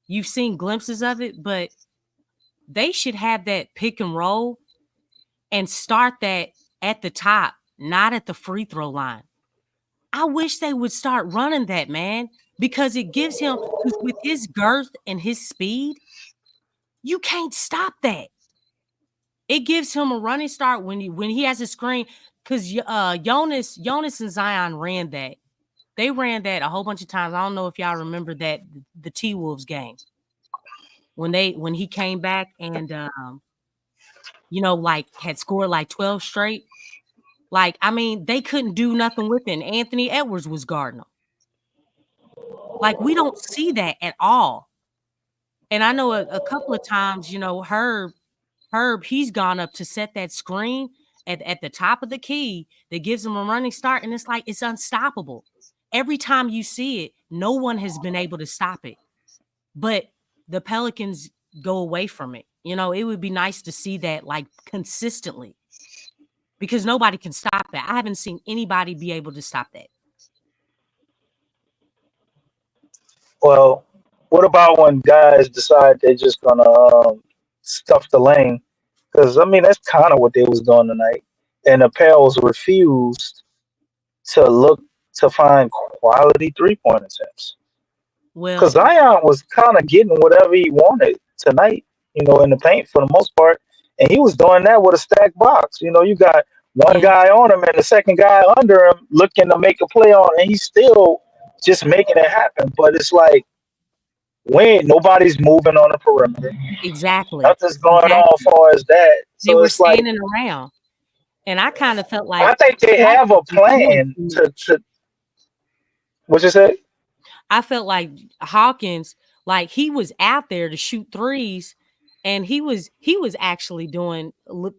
S7: You've seen glimpses of it, but they should have that pick and roll and start that at the top, not at the free throw line. I wish they would start running that, man, because it gives him, with his girth and his speed, you can't stop that. It gives him a running start when he has a screen, because Jonas and Zion ran that. They ran that a whole bunch of times. I don't know if y'all remember that, the T-Wolves game. When he came back and like had scored like 12 straight. Like, I mean, they couldn't do nothing with it. And Anthony Edwards was guarding them. Like, we don't see that at all. And I know a couple of times, Herb, he's gone up to set that screen at the top of the key that gives him a running start, and it's like it's unstoppable. Every time you see it, no one has been able to stop it. But the Pelicans go away from it. It would be nice to see that like consistently, because nobody can stop that. I haven't seen anybody be able to stop that.
S8: Well, what about when guys decide they're just gonna stuff the lane? Because I mean, that's kind of what they was doing tonight, and the Pels refused to look to find quality 3-point attempts.
S7: Well,
S8: Because Zion was kind of getting whatever he wanted tonight, in the paint for the most part, and he was doing that with a stacked box. You got one guy on him and the second guy under him looking to make a play on, and he's still just making it happen. But it's like, nobody's moving on the perimeter.
S7: exactly.
S8: Nothing's going on as far as that.
S7: They
S8: So
S7: were
S8: it's like,
S7: standing around. And I kind of felt like
S8: I think they have a plan to what you say?
S7: I felt like Hawkins, like he was out there to shoot threes, and he was actually doing,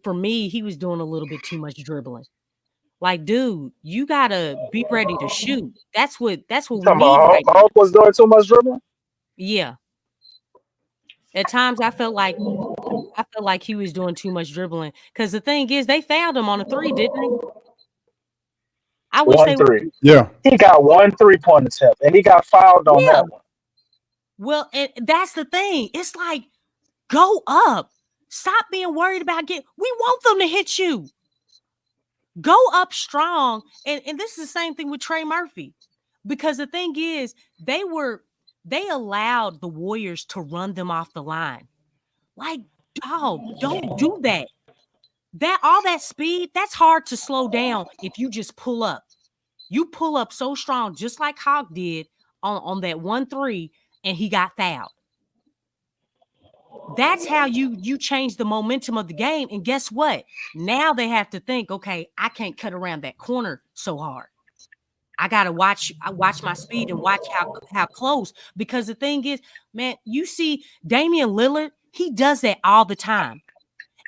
S7: for me, he was doing a little bit too much dribbling. Like, dude, you gotta be ready to shoot. That's what we need right now.
S8: Hawk was doing too much dribbling?
S7: Yeah. At times I felt like he was doing too much dribbling. Because the thing is, they fouled him on a 3, didn't they? I wish they
S8: 1-3.
S3: Yeah.
S8: He got 1 3-point attempt, and he got fouled on that one.
S7: Well, that's the thing. It's like, go up. Stop being worried about we want them to hit you. Go up strong. And this is the same thing with Trey Murphy. Because the thing is, they allowed the Warriors to run them off the line. Like, dog, don't do that. All that speed, that's hard to slow down if you just pull up. You pull up so strong, just like Hawk did on that 1-3, and he got fouled. That's how you change the momentum of the game. And guess what? Now they have to think, okay, I can't cut around that corner so hard. I gotta watch my speed and watch how close. Because the thing is, man, you see Damian Lillard, he does that all the time.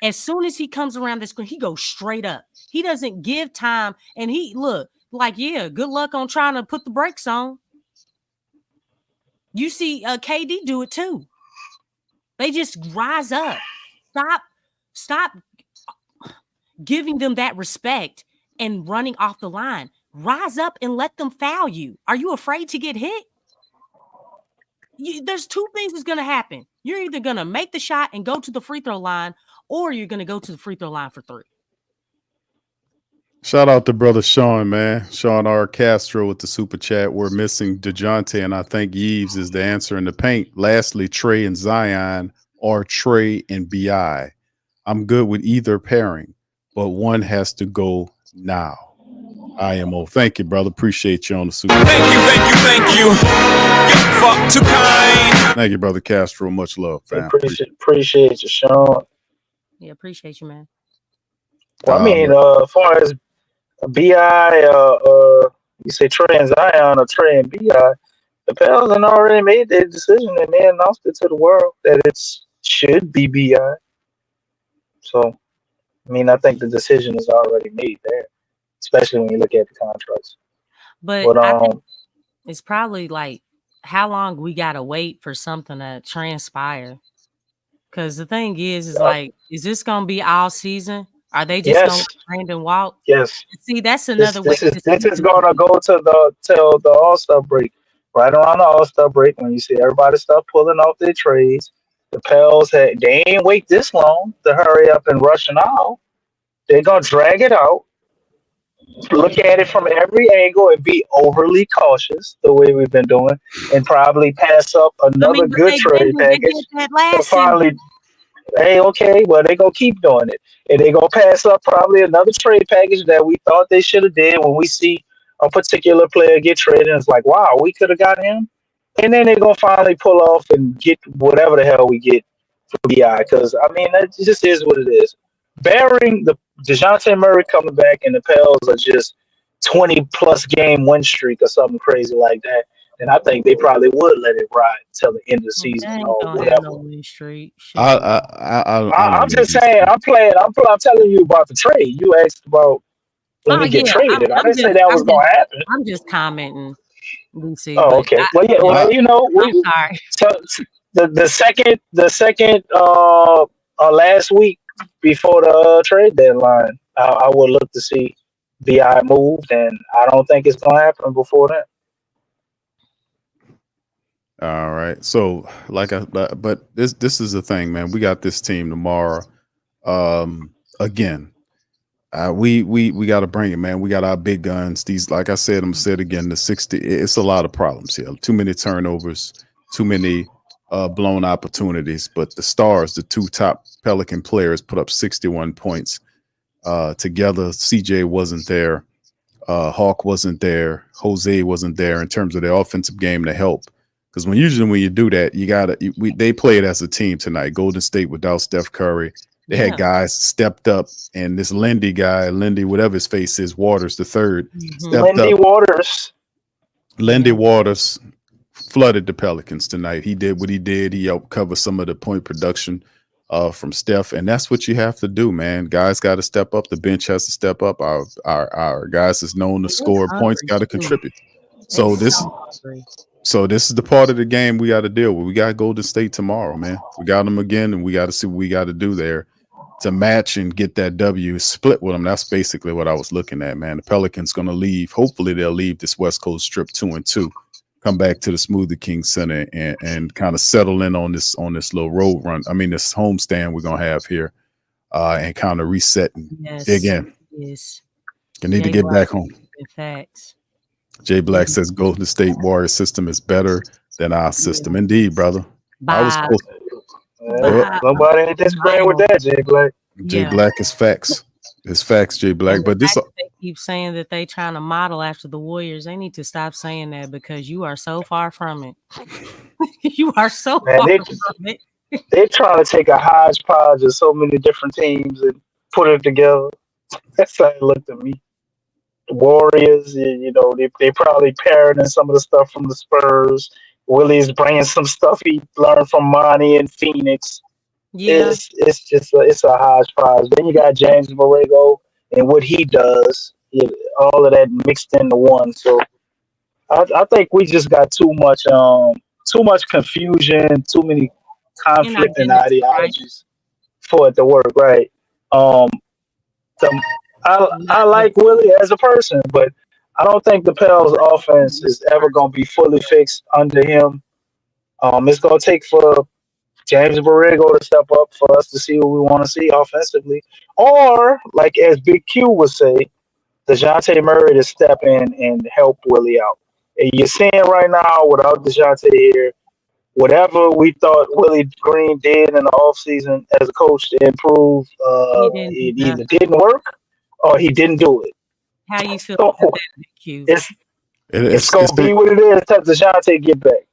S7: As soon as he comes around the screen, he goes straight up. He doesn't give time, and good luck on trying to put the brakes on. You see KD do it too. They just rise up. Stop giving them that respect and running off the line. Rise up and let them foul you. Are you afraid to get hit? There's two things that's going to happen. You're either going to make the shot and go to the free throw line, or you're going to go to the free throw line for 3.
S3: Shout out to brother Sean, man. Sean R. Castro with the super chat. We're missing DeJounte, and I think Yves is the answer in the paint. Lastly, Trey and Zion, or Trey and BI. I'm good with either pairing, but one has to go now. IMO. Thank you, brother. Appreciate you on the super chat.
S9: Thank you. Get fucked too kind.
S3: Thank you, brother Castro. Much love, fam.
S8: Appreciate you, Sean.
S7: Yeah, appreciate you, man.
S8: Well, I mean, as far as BI, you say Trey and Zion or Trey and BI, the Pels have already made their decision and they announced it to the world that it should be BI. So, I mean, I think the decision is already made there, especially when you look at the contracts.
S7: But I think it's probably like how long we got to wait for something to transpire. Because the thing is like, is this going to be all season? Are they just going to Brandon walk?
S8: Yes.
S7: See, that's another way.
S8: This is going to go till the All-Star break. right around the All-Star break, when you see everybody start pulling off their trades, the Pels they ain't wait this long to hurry up and rush and out. They're gonna drag it out, look at it from every angle, and be overly cautious the way we've been doing, and probably pass up
S7: I
S8: another
S7: mean, but
S8: good
S7: they
S8: trade
S7: didn't. They
S8: package
S7: did that
S8: to
S7: last
S8: finally.
S7: season.
S8: Hey, okay, well they gonna keep doing it, and they gonna pass up probably another trade package that we thought they should have did when we see a particular player get traded. And it's like, wow, we could have got him, and then they gonna finally pull off and get whatever the hell we get for BI. Because I mean, that just is what it is. Barring the DeJounte Murray coming back and the Pels are just 20+ game win streak or something crazy like that, then I think they probably would let it ride till the end of the
S7: They
S8: season
S7: ain't
S8: or
S7: gonna have
S8: whatever.
S7: no win streak. Shit.
S3: I
S8: I'm
S3: don't know.
S8: just saying. I'm playing. I'm telling you about the trade. You asked about when
S7: Oh
S8: we get
S7: yeah,
S8: traded. I didn't say that was gonna happen.
S7: I'm just commenting, Lucy.
S8: Oh,
S7: But
S8: okay. Well, yeah. Well, you know,
S7: I'm sorry.
S8: so the second last week before the trade deadline, I would look to see Bi moved, and I don't think it's gonna happen before that.
S3: All right. So, but this is the thing, man. We got this team tomorrow. Again, we got to bring it, man. We got our big guns. These, like I said, I'm gonna say it again. The 60. It's a lot of problems here. Too many turnovers. Too many blown opportunities. But the stars, the two top Pelican players, put up 61 points together. CJ wasn't there. Hawk wasn't there. Jose wasn't there in terms of their offensive game to help. Because when you do that, they played as a team tonight. Golden State without Steph Curry, they had guys stepped up, and this Lindy guy, whatever his face is, Waters the third, stepped up. Lindy Waters flooded the Pelicans tonight. He did what he did. He helped cover some of the point production from Steph, and that's what you have to do, man. Guys got to step up. The bench has to step up. Our guys that's known to score points got to contribute. So this is the part of the game we got to deal with. We got Golden State tomorrow, man. We got them again, and we got to see what we got to do there to match and get that W split with them. That's basically what I was looking at, man. The Pelicans going to leave. Hopefully they'll leave this West Coast trip 2-2, come back to the Smoothie King Center and kind of settle in on this little road run. I mean, this homestand we're going to have here and kind of reset and dig in.
S7: Yes.
S3: You need to get back home.
S7: In fact.
S3: Jay Black says Golden State Warrior system is better than our system. Indeed, brother.
S7: Bye.
S3: I was supposed
S8: Nobody ain't disagreeing with that, Jay Black.
S3: Jay Black is facts. It's facts, Jay Black. But this
S7: they keep saying that they trying to model after the Warriors. They need to stop saying that because you are so far from it. You are so far from it.
S8: They're trying to take a hodgepodge of so many different teams and put it together. That's how it looked to me. The Warriors, you know, they probably parroting some of the stuff from the Spurs. Willie's bringing some stuff he learned from Monty and Phoenix.
S7: Yeah,
S8: it's just it's a hodgepodge. Then you got James Borrego and what he does. All of that mixed into one. So I think we just got too much confusion, too many conflicting ideologies for it to work. Right. I like Willie as a person, but I don't think the Pels offense is ever going to be fully fixed under him. It's going to take for James Borrego to step up for us to see what we want to see offensively. Or, like as Big Q would say, DeJounte Murray to step in and help Willie out. And you're seeing right now, without DeJounte here, whatever we thought Willie Green did in the offseason as a coach to improve, it either didn't work or he didn't do it.
S7: How you feel about that, Big Q?
S8: It's going to be what it is until DeJounte get back.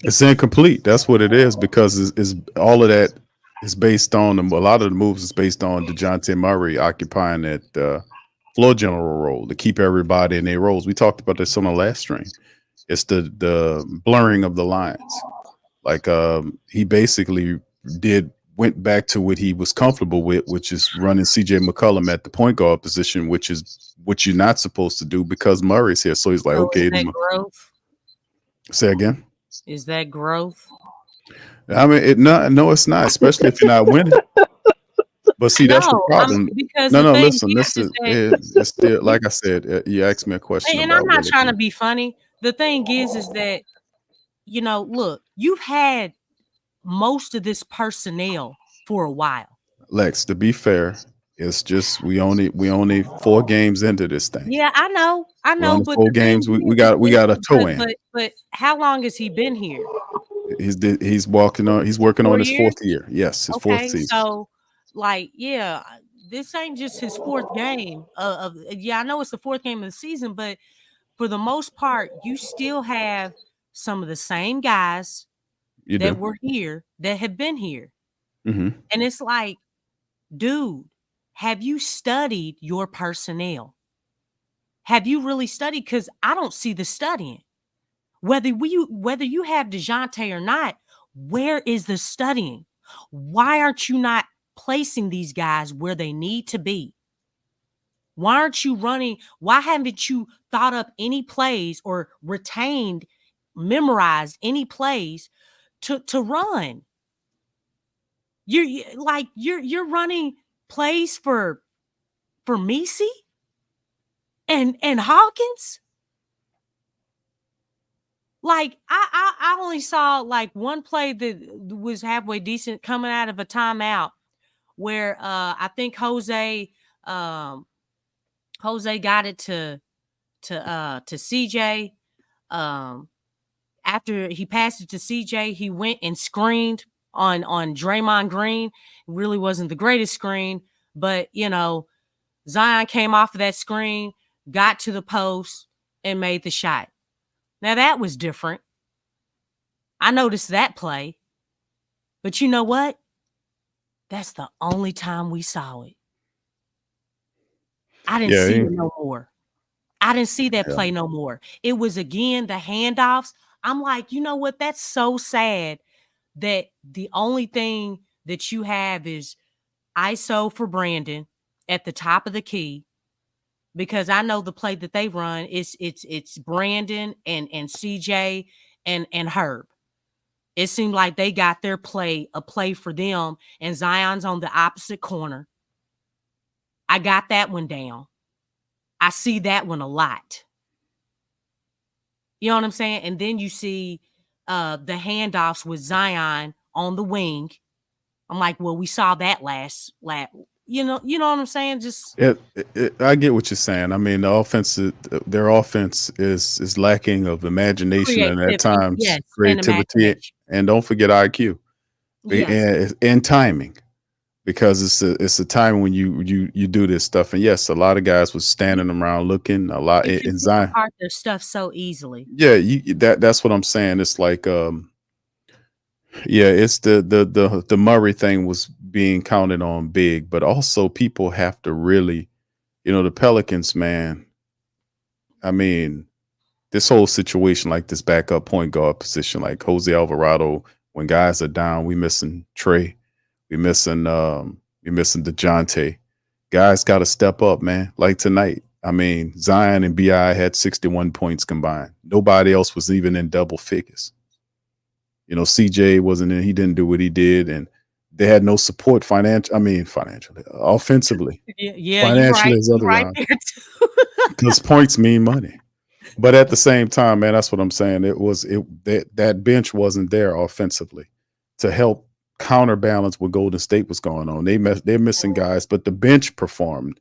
S3: It's incomplete. That's what it is because it's all of that is based on a lot of the moves is based on DeJounte Murray occupying that floor general role to keep everybody in their roles. We talked about this on the last stream. It's the blurring of the lines. Like he basically went back to what he was comfortable with, which is running CJ McCollum at the point guard position, which is what you're not supposed to do because Murray's here. So he's like, okay.
S7: Is that growth?
S3: Say again.
S7: Is that growth?
S3: I mean, no, it's not, especially if you're not winning. But see, that's the problem. Listen, it's still like I said. You asked me a question,
S7: and I'm not trying to be funny, the thing is that, look, you've had most of this personnel for a while.
S3: Lex, to be fair, it's just we only 4 games into this thing.
S7: Yeah, I know,
S3: We're only
S7: but
S3: 4
S7: the thing
S3: games. We
S7: is,
S3: got a toe in.
S7: but how long has he been here?
S3: He's working on his
S7: 4
S3: 4th
S7: years?
S3: year. Yes, his 4th
S7: Okay,
S3: season.
S7: so yeah, this ain't just his 4th game I know it's the 4th game of the season, but for the most part, you still have some of the same guys
S3: You
S7: that
S3: do.
S7: were here that have been here.
S3: Mm-hmm.
S7: And it's like, dude, have you studied your personnel? Have you really studied? Because I don't see the studying. Whether you have DeJounte or not, where is the studying? Why aren't you not placing these guys where they need to be? Why aren't you running? Why haven't you thought up any plays or memorized any plays to run? You're running plays for Messi and Hawkins. Like I only saw like one play that was halfway decent coming out of a timeout where I think Jose got it to CJ. After he passed it to CJ, he went and screened on Draymond Green. It really wasn't the greatest screen, but Zion came off of that screen, got to the post, and made the shot. Now that was different. I noticed that play. But you know what? That's the only time we saw it. I didn't see it no more. I didn't see that play no more. It was, again, the handoffs. I'm like, you know what? That's so sad that the only thing that you have is ISO for Brandon at the top of the key, because I know the play that they run is it's Brandon and CJ and Herb. It seemed like they got a play for them, and Zion's on the opposite corner. I got that one down. I see that one a lot. You know what I'm saying? And then you see the handoffs with Zion on the wing. I'm like, well, we saw that last. You know what I'm saying? Just
S3: I get what you're saying. I mean, their offense is lacking of imagination and at times creativity, and don't forget IQ and timing, because it's a time when you do this stuff. And yes, a lot of guys was standing around looking a lot in Zion.
S7: Their stuff so easily.
S3: Yeah, that's what I'm saying. It's like it's the Murray thing was being counted on big, but also people have to really, the Pelicans, man. I mean, this whole situation, like this backup point guard position, like Jose Alvarado, when guys are down, we missing Trey, we missing DeJounte. Guys got to step up, man. Like tonight, I mean, Zion and BI had 61 points combined. Nobody else was even in double figures. CJ wasn't in. He didn't do what he did, and they had no support financially, offensively.
S7: Yeah,
S3: financially is otherwise. Because points mean money. But at the same time, man, that's what I'm saying. That bench wasn't there offensively to help counterbalance what Golden State was going on. They're missing guys, but the bench performed.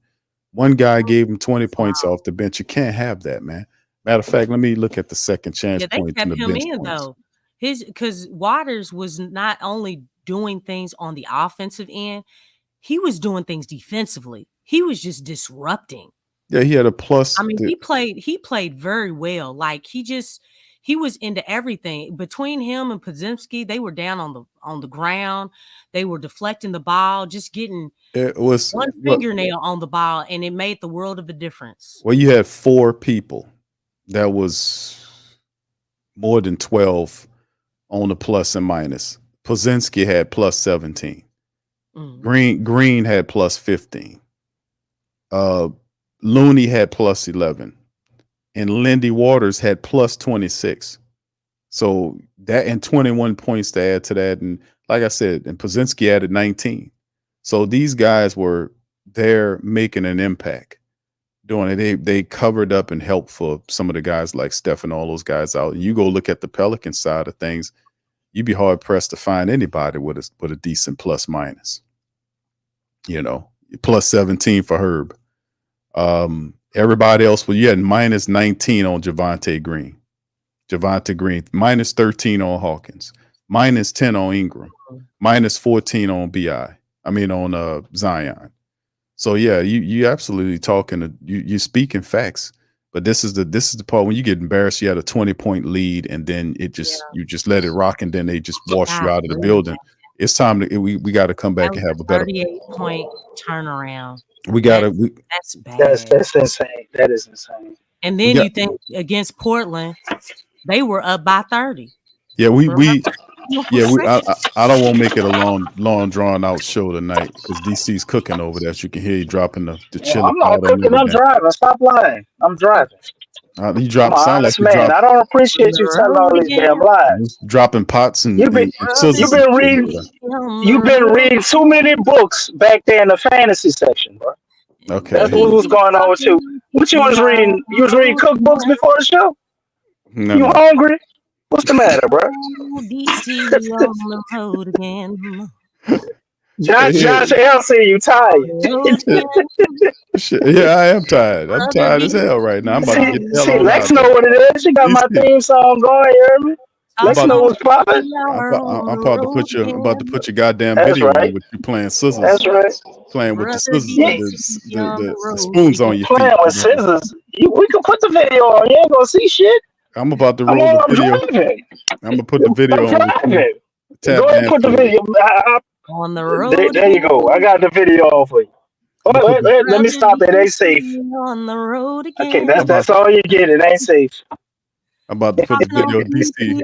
S3: One guy gave him 20 points off the bench. You can't have that, man. Matter of fact, let me look at the second chance points in the bench points.
S7: Though. Because Waters was not only doing things on the offensive end, he was doing things defensively. He was just disrupting.
S3: Yeah, he had a plus.
S7: I mean, he played very well. Like he was into everything. Between him and Podziemski, they were down on the ground. They were deflecting the ball, just getting one fingernail on the ball, and it made the world of a difference.
S3: Well, you had 4 people that was more than 12 on the plus and minus. Podziemski had plus 17. Green had plus 15. Looney had plus 11. And Lindy Waters had plus 26. So that, and 21 points to add to that. And like I said, and Podziemski added 19. So these guys were there making an impact. doing it. They covered up and helped for some of the guys like Steph and all those guys out. You go look at the Pelicans side of things, you'd be hard pressed to find anybody with a decent plus minus. You know, plus 17 for Herb. Everybody else, well, you had minus 19 on Javonte Green. Minus 13 on Hawkins, minus 10 on Ingram, minus 14 on on Zion. So yeah, you absolutely talking. You're speaking facts. But this is the part when you get embarrassed. You had a 20-point lead, and then you just let it rock, and then they just wash you out of the building. It's time to we got to come back and have a better
S7: 38-point turnaround.
S8: That's bad. That's insane. That is insane.
S7: And then you think against Portland, they were up by 30.
S3: Yeah, I don't want to make it a long drawn out show tonight because DC's cooking over there. You can hear you dropping the chili.
S8: I'm not cooking. I'm driving. Stop lying. I'm driving.
S3: You drop sound like
S8: man. I don't appreciate you telling all these damn lies.
S3: Dropping pots and
S8: you've been reading too many books back there in the fantasy section, bro.
S3: Okay,
S8: that's what was going on with you. What you was reading? You was reading cookbooks before the show. You hungry? What's the matter, bro?
S7: DC on the road again.
S8: Josh L.C., you tired?
S3: Yeah, I am tired. I'm tired as hell right now. I'm about to get the hell
S8: Lex know what it is. She got my theme song going. You hear me? Lex know what's popping.
S3: I'm about to put your goddamn video on with you playing scissors.
S8: That's right.
S3: Playing with the scissors, the spoons on your feet.
S8: Playing with scissors. We can put the video on. You ain't gonna see shit.
S3: I'm about to roll the video. I'm gonna put the video on.
S8: Go ahead and put the video
S7: on the road.
S8: There you go. I got the video for you. Let me stop it. It ain't safe.
S7: On the road again.
S8: Okay, that's all you get. It ain't safe.
S3: I'm about to put the video of DC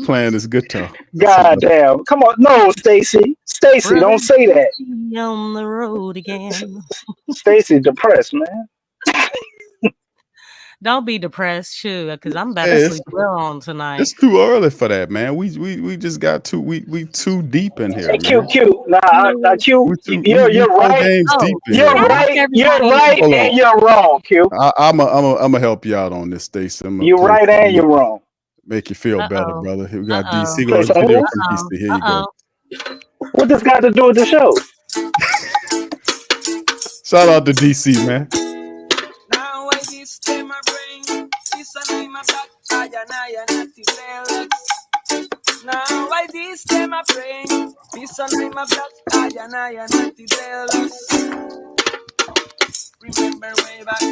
S3: playing this guitar.
S8: God damn. Come on. No, Stacy. Stacy, don't say that.
S7: On the road again.
S8: Stacy depressed, man.
S7: Don't be depressed, sure, because I'm about to sleep well on tonight.
S3: It's too early for that, man. We just got we too deep in here.
S8: Hey, Q. Nah, Q. You're right. You're right, and you're wrong, Q.
S3: I'm gonna help you out on this, Stacey.
S8: You're right and you're wrong.
S3: Make you feel better, brother. We got DC. Go to video from DC. Here you go.
S8: What this got to do with the show?
S3: Shout out to DC, man.
S10: Now I this time I pray, peace and my blood, I not remember way back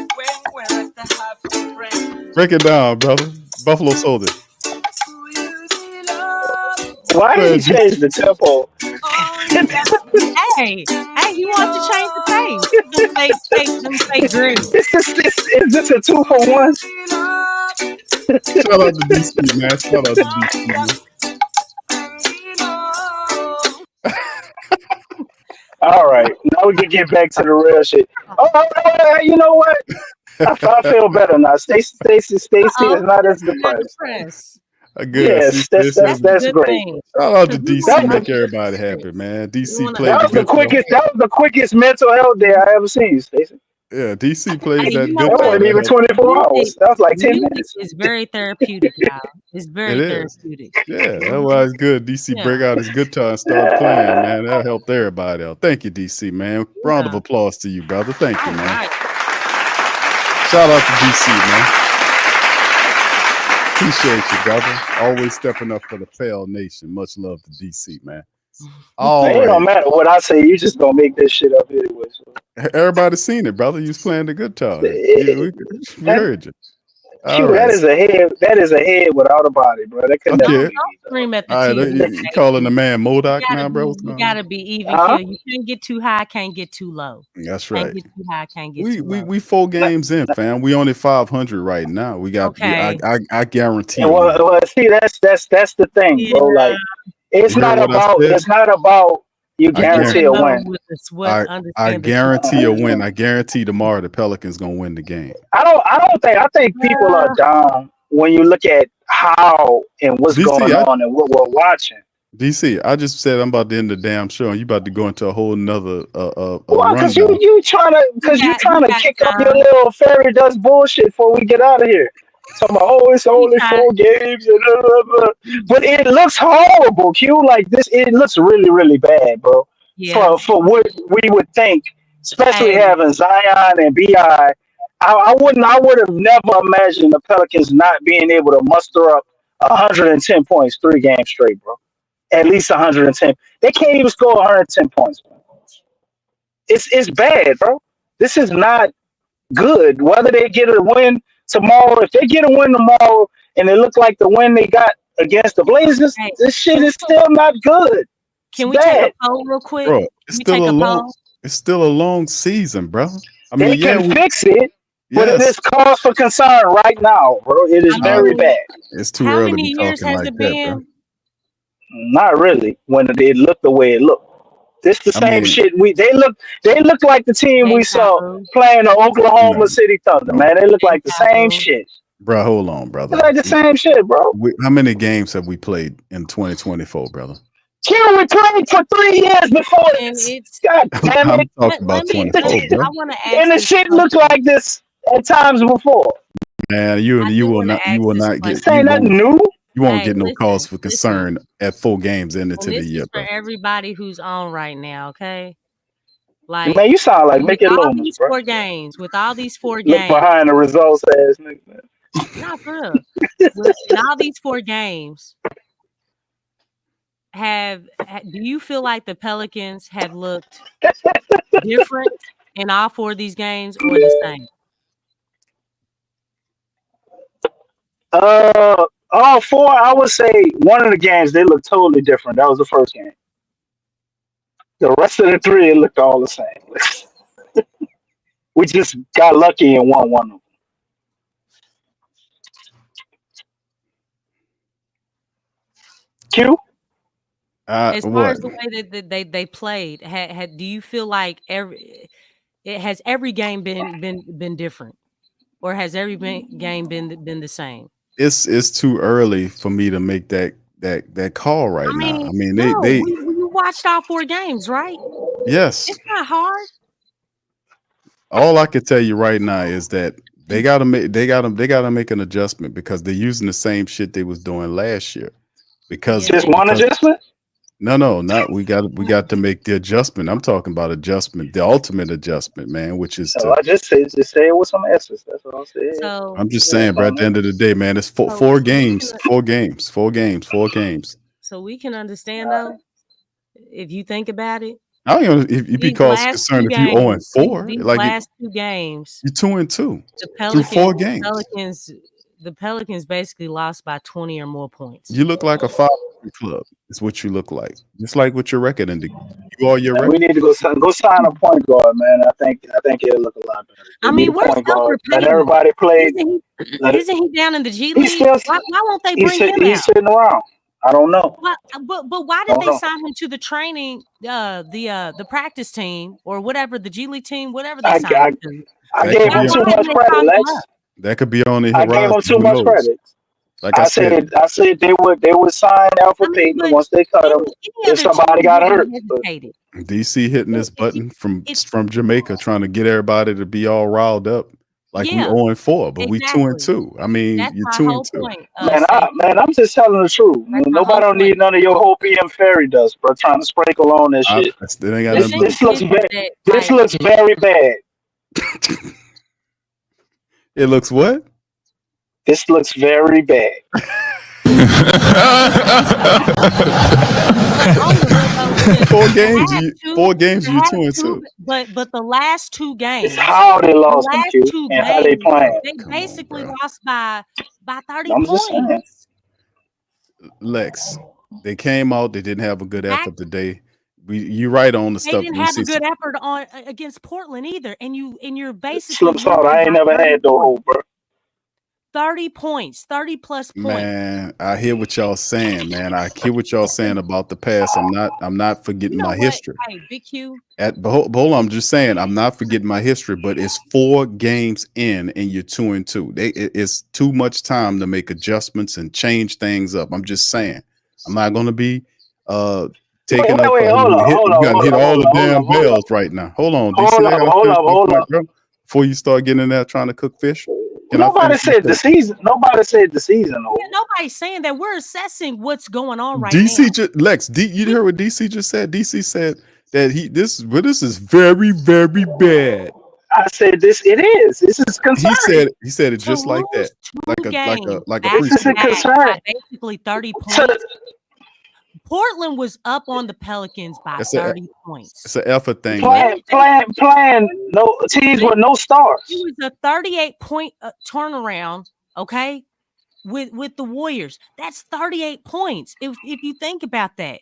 S10: when I used to have a friend.
S3: Break it down, brother. Buffalo Soldier.
S8: Why did you change the tempo?
S7: Hey, you want to change the pace? Them fake dreams.
S8: Is this a 2-for-1?
S3: Shout out to DC, man. Shout out to DC, man.
S8: All right, now we can get back to the real shit. Oh, you know what? I feel better now. Stacy is not as depressed.
S3: Good.
S8: Yes, that's great.
S3: Shout out to DC, make everybody happy, man. DC played.
S8: That was the quickest mental health day I ever seen, Stacy.
S3: Yeah, DC plays that good.
S8: That wasn't even 24 hours. That was like 10 minutes.
S7: It's very therapeutic, y'all. It's very therapeutic.
S3: Yeah, that was good. DC break out his guitar and start playing, man. That helped everybody out. Thank you, DC, man. Round of applause to you, brother. Thank you, man.
S7: Right.
S3: Shout out to DC, man. Appreciate you, brother. Always stepping up for the Fail Nation. Much love to DC, man.
S8: It don't matter what I say. You just gonna make this shit up anyway. So.
S3: Everybody's seen it, brother. You was playing the guitar. We heard you.
S8: That is a head without a body, bro. That could never be.
S7: Scream at the
S3: TV. You calling the man MODOK now, bro?
S7: You gotta be even. You can't get too high, can't get too low.
S3: That's right.
S7: Can't get too high, can't get too low.
S3: We 4 games in, fam. We only 500 right now. We got.
S7: Okay.
S3: I guarantee.
S8: Well, see, that's the thing, bro. Like, it's not about. You guarantee a win.
S3: I guarantee a win. I guarantee tomorrow the Pelicans gonna win the game.
S8: I think people are dumb when you look at how and what's going on and what we're watching.
S3: DC, I just said I'm about to end the damn show, and you about to go into a whole nother
S8: Well, because
S3: rundown.
S8: you trying to kick up your little fairy dust bullshit before we get out of here. Talking about, oh, it's only 4 games, and blah, blah, blah. But it looks horrible, Q. Like this, it looks really, really bad, bro.
S7: Yeah.
S8: For what we would think, especially having Zion and Bi. I would have never imagined the Pelicans not being able to muster up 110 points 3 games straight, bro. At least 110. They can't even score 110 points. It's bad, bro. This is not good. Whether they get a win tomorrow, if they get a win tomorrow and it look like the win they got against the Blazers, this shit is still not good.
S7: Can we take a poll real quick?
S3: Bro, it's still a long season, bro. I mean,
S8: They can fix it, but it
S3: yes.
S8: is cause for concern right now, bro. It is very bad.
S3: It's too early to be talking like that, bro.
S8: Not really. When it looked the way it looked. This the same shit. They look like the team we saw playing the Oklahoma City Thunder, man. They look like the same shit.
S3: Bro, hold on, brother.
S8: It's like the same shit, bro.
S3: How many games have we played in 2024, brother?
S8: Q, we played for 3 years before this. God damn it.
S3: I'm talking about 24, bro.
S7: I want to ask.
S8: And the shit looked like this at times before.
S3: Man, you will not get.
S8: This ain't nothing new.
S3: You won't get no cause for concern at 4 games into the
S7: This
S3: year,
S7: is
S3: bro.
S7: for everybody who's on right now, okay? Like,
S8: Man, you sound like Mickey
S7: all
S8: Loomis,
S7: these
S8: bro.
S7: 4 games, with all these 4
S8: Look
S7: games,
S8: behind the results, ass nigga.
S7: not for real. In all these 4 games, do you feel like the Pelicans have looked different in all 4 of these games, or the same?
S8: All 4, I would say one of the games they look totally different. That was the first game. The rest of the 3, it looked all the same. We just got lucky and won one of them. Q?
S7: As far as the way that they played, do you feel like every game been different, or has every game been the same?
S3: It's too early for me to make that call right now. I mean, they
S7: you watched all 4 games, right?
S3: Yes.
S7: It's not hard.
S3: All I can tell you right now is that they gotta make an adjustment, because they're using the same shit they was doing last year. Because
S8: just one adjustment?
S3: No, not we got to make the adjustment. I'm talking about adjustment, the ultimate adjustment, man, which is
S8: I just say it with some S's. That's what I'm saying.
S7: So,
S3: I'm just saying, bro, at the end of the day, man, it's four games.
S7: So we can understand though, if you think about it.
S3: I don't know if you be concerned if you 0-4.
S7: These
S3: Like
S7: last 2 games,
S3: you're 2-2
S7: the
S3: through 4 games.
S7: The Pelicans basically lost by 20 or more points.
S3: You look like a 5 club. It's what you look like. Just like with your record indicator. You are your record.
S8: We need to go sign a point guard, man. I think it'll look a lot better.
S7: I mean, where's Elfrid Payton?
S8: Let everybody play.
S7: Isn't he down in the G League? Why won't they bring him out?
S8: He's sitting around. I don't know.
S7: But why did they sign him to the training, the practice team or whatever, the G League team, whatever they signed him to?
S8: I gave him too much credit, Lex.
S3: That could be on the horizon.
S8: I gave him too much credit. Like I said they would sign Elfrid Payton once they cut him if somebody got hurt.
S3: DC hitting this button from Jamaica, trying to get everybody to be all riled up. Like we 0-4, but we 2-2. I mean, you're 2-2.
S8: Man, I'm just telling the truth. Nobody don't need none of your Hopium fairy dust, bro. Trying to sprinkle on this shit. This looks very bad.
S3: It looks what?
S8: This looks very bad.
S3: 4 games, you 2-2.
S7: But the last 2 games,
S8: it's how they lost and how they playing.
S7: They basically lost by 30 points.
S3: Lex, they came out. They didn't have a good effort today. You right on the stuff.
S7: They didn't have a good effort against Portland either, and you're basically.
S8: I ain't never had no hope, bro.
S7: 30 points, 30 plus points.
S3: Man, I hear what y'all saying, man. I hear what y'all saying about the past. I'm not forgetting my history.
S7: Hey, Big Q.
S3: But hold on, I'm just saying I'm not forgetting my history, but it's 4 games in and you're 2-2. It's too much time to make adjustments and change things up. I'm just saying. I'm not gonna be taking up.
S8: Wait,
S3: You
S8: hold on,
S3: got to hit all the damn bells right now. Hold on, DC. I gotta finish my point, bro. Before you start getting in there trying to cook fish.
S8: Nobody said the season. Nobody said the season.
S7: Yeah, nobody's saying that. We're assessing what's going on right
S3: DC
S7: now.
S3: Lex, you heard what DC just said? DC said that this is very, very bad.
S8: I said this. It is. This is concerning.
S3: He said it just like that, like a
S8: This is a concern.
S7: Basically 30 points. Portland was up on the Pelicans by 30 points.
S3: It's an effort thing.
S8: Playing no teams with no stars.
S7: It was a 38-point turnaround, okay, with the Warriors. That's 38 points. If you think about that.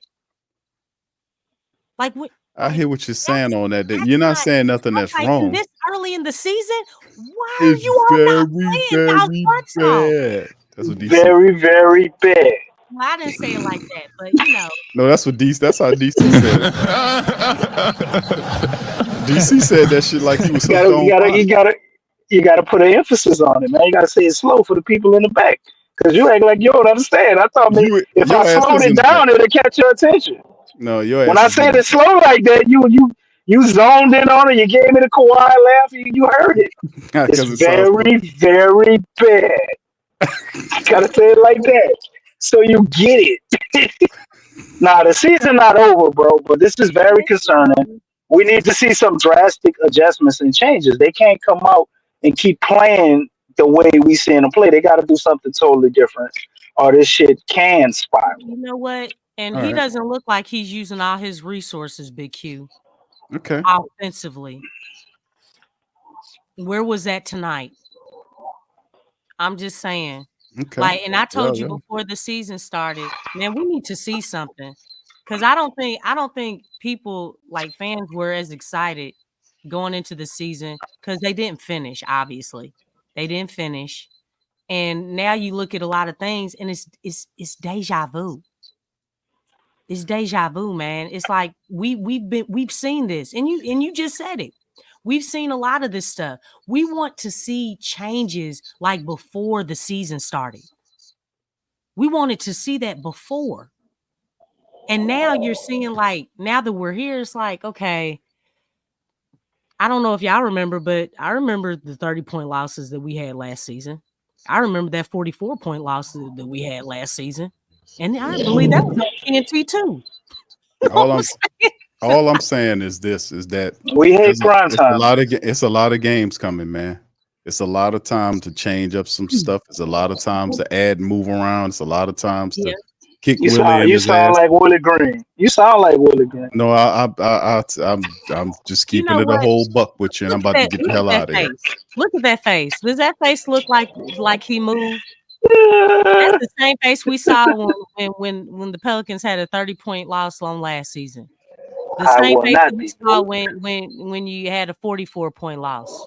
S7: Like
S3: I hear what you're saying on that. You're not saying nothing that's wrong.
S7: This early in the season, why are you all not playing
S3: bad? That's what DC
S8: very, very bad.
S7: Well, I didn't say it like that, but you know.
S3: No, that's what DC. That's how DC said it. DC said that shit like he was.
S8: You gotta put an emphasis on it, man. You gotta say it slow for the people in the back, because you act like you don't understand. I thought maybe if I slowed it down, it'll catch your attention.
S3: No,
S8: when I said it slow like that, you zoned in on it. You gave me the Kawhi laugh. You heard it. It's very, very bad. I gotta say it like that. So you get it. Nah, the season not over, bro, but this is very concerning. We need to see some drastic adjustments and changes. They can't come out and keep playing the way we seeing them play. They got to do something totally different, or this shit can spiral.
S7: You know what? And he doesn't look like he's using all his resources, Big Q.
S3: Okay.
S7: Offensively. Where was that tonight? I'm just saying.
S3: Okay.
S7: And I told you before the season started, man, we need to see something, because I don't think people like fans were as excited going into the season, because they didn't finish. Obviously, they didn't finish, and now you look at a lot of things, and it's deja vu. It's deja vu, man. It's like we've seen this, and you just said it. We've seen a lot of this stuff. We want to see changes like before the season started. We wanted to see that before. And now you're seeing, like, now that we're here, it's like, okay, I don't know if y'all remember, but I remember the 30-point losses that we had last season. I remember that 44-point loss that we had last season. And I believe that was on TNT too.
S3: All I'm saying is that
S8: we hate prime time.
S3: It's a lot of games coming, man. It's a lot of time to change up some stuff. It's a lot of times to add and move around. It's a lot of times to kick Willie in his ass.
S8: You sound like Willie Green. You sound like Willie Green.
S3: No, I'm just keeping it a whole buck with you, and I'm about to get the hell out of here.
S7: Look at that face. Does that face look like he moved? That's the same face we saw when the Pelicans had a 30-point loss on last season. The same face that we saw when you had a 44-point loss.